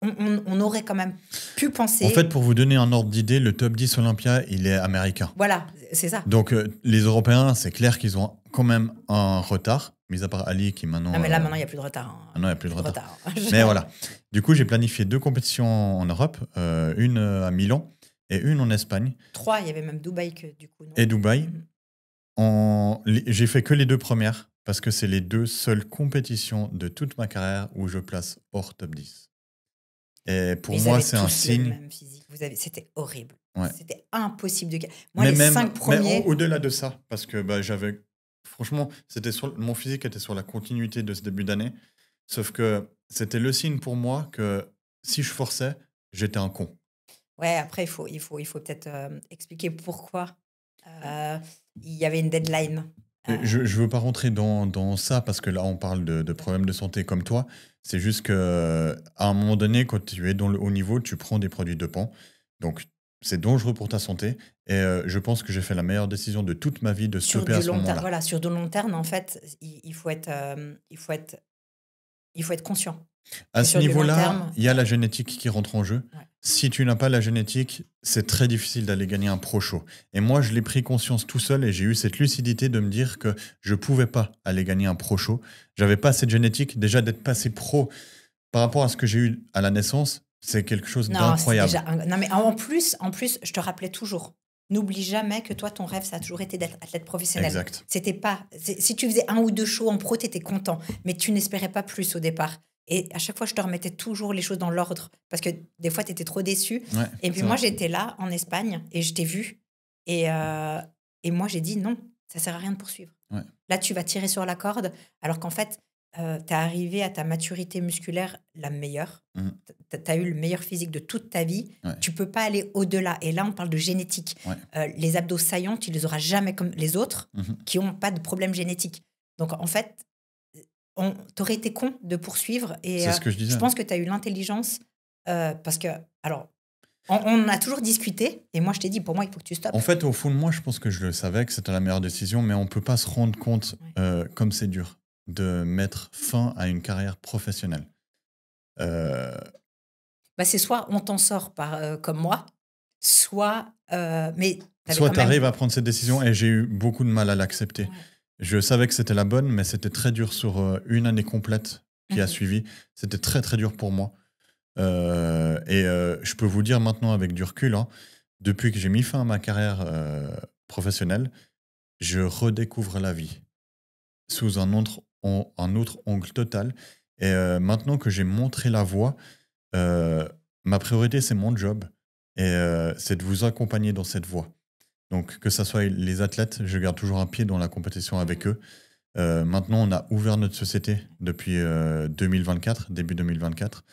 on aurait quand même pu penser... En fait, pour vous donner un ordre d'idée, le top 10 Olympia, il est américain. Voilà, c'est ça. Donc, les Européens, c'est clair qu'ils ont quand même un retard, mis à part Ali qui maintenant... Non, mais là, maintenant, il n'y a plus de retard. Hein. Maintenant, il n'y a plus de retard. Mais voilà. Du coup, j'ai planifié 2 compétitions en Europe, une à Milan et une en Espagne. 3, il y avait même Dubaï du coup. Non, et Dubaï. J'ai fait que les 2 premières, parce que c'est les 2 seules compétitions de toute ma carrière où je place hors top 10. Et pour moi, c'est un signe. C'était horrible. Ouais. C'était impossible de. Moi, mais les même, 5 premiers. Mais au-delà de ça, parce que j'avais. Franchement, mon physique était sur la continuité de ce début d'année. Sauf que c'était le signe pour moi que si je forçais, j'étais un con. Ouais, après, il faut peut-être expliquer pourquoi il y avait une deadline. Je ne veux pas rentrer dans ça parce que là, on parle de problèmes de santé comme toi. C'est juste qu'à un moment donné, quand tu es dans le haut niveau, tu prends des produits dopants. Donc, c'est dangereux pour ta santé. Et je pense que j'ai fait la meilleure décision de toute ma vie de stopper à ce moment-là. Voilà, sur du long terme, en fait, il faut être conscient. À ce niveau-là, il y a la génétique qui rentre en jeu. Ouais. Si tu n'as pas la génétique, c'est très difficile d'aller gagner un pro show. Et moi, je l'ai pris conscience tout seul et j'ai eu cette lucidité de me dire que je ne pouvais pas aller gagner un pro show. Je n'avais pas cette génétique. Déjà, d'être passé pro par rapport à ce que j'ai eu à la naissance, c'est quelque chose d'incroyable. Non, mais en plus, je te rappelais toujours. N'oublie jamais que toi, ton rêve, ça a toujours été d'être athlète professionnel. Exact. C'était pas. Si tu faisais 1 ou 2 shows en pro, tu étais content. Mais tu n'espérais pas plus au départ. Et à chaque fois, je te remettais toujours les choses dans l'ordre. Parce que des fois, tu étais trop déçu. Ouais, et puis moi, j'étais là, en Espagne, et je t'ai vu. Et moi, j'ai dit non, ça sert à rien de poursuivre. Ouais. Là, tu vas tirer sur la corde. Alors qu'en fait, tu es arrivé à ta maturité musculaire la meilleure. Tu as eu le meilleur physique de toute ta vie. Ouais. Tu peux pas aller au-delà. Et là, on parle de génétique. Ouais. Les abdos saillants, tu les auras jamais comme les autres qui n'ont pas de problème génétique. Donc, en fait, t'aurais été con de poursuivre. Et c'est ce que je disais. Je pense que tu as eu l'intelligence parce que, alors, on a toujours discuté et moi, je t'ai dit, pour moi, il faut que tu stoppes. En fait, au fond de moi, je pense que je le savais que c'était la meilleure décision, mais on ne peut pas se rendre compte, comme c'est dur, de mettre fin à une carrière professionnelle. C'est soit on t'en sort comme moi, soit... soit tu arrives à prendre cette décision et j'ai eu beaucoup de mal à l'accepter. Ouais. Je savais que c'était la bonne, mais c'était très dur sur une année complète qui a suivi. C'était très, très dur pour moi. Je peux vous dire maintenant avec du recul, depuis que j'ai mis fin à ma carrière professionnelle, je redécouvre la vie sous un autre angle total. Et maintenant que j'ai montré la voie, ma priorité, c'est mon job. Et c'est de vous accompagner dans cette voie. Donc, que ce soit les athlètes, je garde toujours un pied dans la compétition avec eux. Maintenant, on a ouvert notre société depuis 2024, début 2024.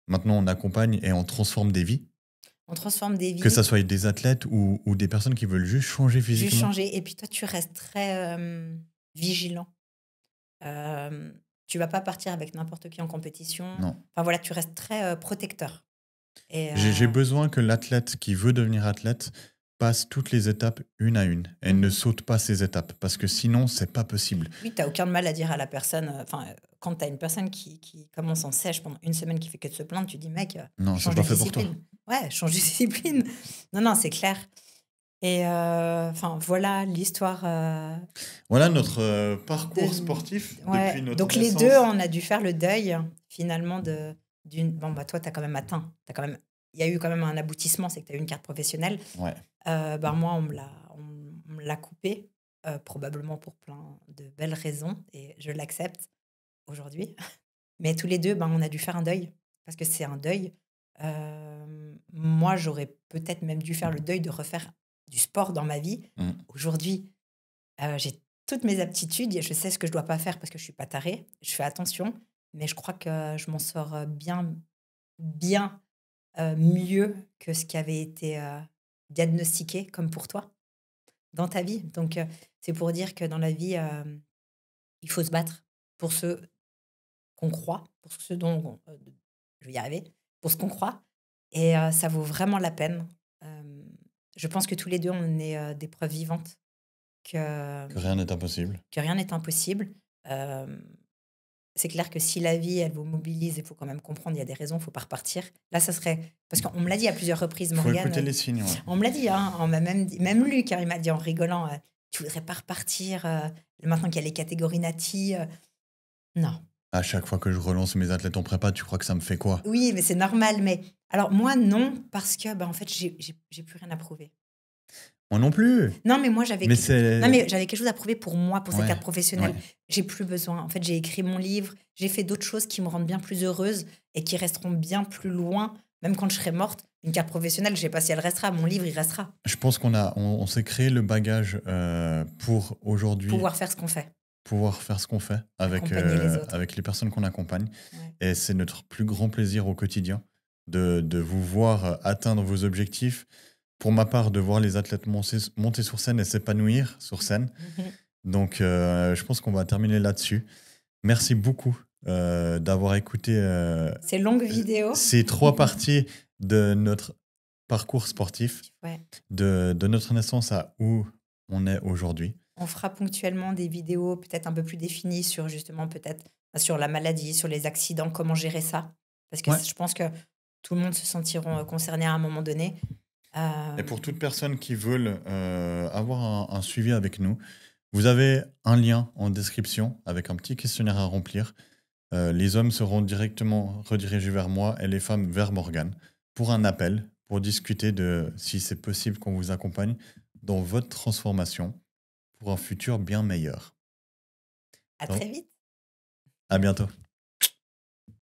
Maintenant, on accompagne et on transforme des vies. On transforme des vies. Que ce soit des athlètes ou des personnes qui veulent juste changer physiquement. Juste changer. Et puis toi, tu restes très vigilant. Tu ne vas pas partir avec n'importe qui en compétition. Non. Enfin voilà, tu restes très protecteur. J'ai besoin que l'athlète qui veut devenir athlète passe toutes les étapes une à une et ne saute pas ces étapes parce que sinon, c'est pas possible. Oui, tu n'as aucun mal à dire à la personne. Quand tu as une personne qui commence en sèche pendant une semaine qui fait que de se plaindre, tu dis, mec, non, change de discipline. Pour toi. Ouais, change de discipline. Non, c'est clair. Et voilà l'histoire. Voilà notre parcours sportif depuis notre Donc naissance. Les deux, on a dû faire le deuil finalement d'une. Bon, toi, tu as quand même atteint. Il y a eu quand même un aboutissement, c'est que tu as eu une carte professionnelle. Ouais. Moi, on me l'a coupé, probablement pour plein de belles raisons, et je l'accepte aujourd'hui. Mais tous les deux, on a dû faire un deuil, parce que c'est un deuil. Moi, j'aurais peut-être même dû faire le deuil de refaire du sport dans ma vie. Aujourd'hui, j'ai toutes mes aptitudes, et je sais ce que je ne dois pas faire parce que je ne suis pas tarée. Je fais attention, mais je crois que je m'en sors bien mieux que ce qui avait été diagnostiqué, comme pour toi, dans ta vie. Donc, c'est pour dire que dans la vie, il faut se battre pour ce qu'on croit, pour ce dont je vais y arriver, pour ce qu'on croit. Et ça vaut vraiment la peine. Je pense que tous les deux, on est des preuves vivantes que rien n'est impossible. Que rien n'est impossible. C'est clair que si la vie, elle vous mobilise, il faut quand même comprendre, il y a des raisons, il ne faut pas repartir. Là, ça serait... Parce qu'on me l'a dit à plusieurs reprises, Morgane. Il faut écouter les signes, ouais. On me l'a dit, on m'a même dit, même Luc, il m'a dit en rigolant, tu ne voudrais pas repartir maintenant qu'il y a les catégories nati Non. À chaque fois que je relance mes athlètes en prépa, tu crois que ça me fait quoi? Oui, mais c'est normal. Mais alors, moi, non, parce que en fait, j'ai plus rien à prouver. Moi non plus. Non, mais moi, j'avais quelque chose à prouver pour moi, pour cette carte professionnelle. Ouais. J'ai plus besoin. En fait, j'ai écrit mon livre, j'ai fait d'autres choses qui me rendent bien plus heureuse et qui resteront bien plus loin, même quand je serai morte. Une carte professionnelle, je ne sais pas si elle restera. Mon livre, il restera. Je pense on s'est créé le bagage pour aujourd'hui. Pouvoir faire ce qu'on fait. Pouvoir faire ce qu'on fait avec les personnes qu'on accompagne. Ouais. Et c'est notre plus grand plaisir au quotidien de vous voir atteindre vos objectifs. Pour ma part, de voir les athlètes monter sur scène et s'épanouir sur scène. Donc, je pense qu'on va terminer là-dessus. Merci beaucoup d'avoir écouté ces longues vidéos. Ces 3 parties de notre parcours sportif, de notre naissance à où on est aujourd'hui. On fera ponctuellement des vidéos peut-être un peu plus définies sur justement peut-être sur la maladie, sur les accidents, comment gérer ça. Parce que je pense que tout le monde se sentiront concernés à un moment donné. Et pour toute personne qui veut avoir un suivi avec nous, vous avez un lien en description avec un petit questionnaire à remplir. Les hommes seront directement redirigés vers moi et les femmes vers Morgane pour un appel, pour discuter de si c'est possible qu'on vous accompagne dans votre transformation pour un futur bien meilleur. À très vite. À bientôt.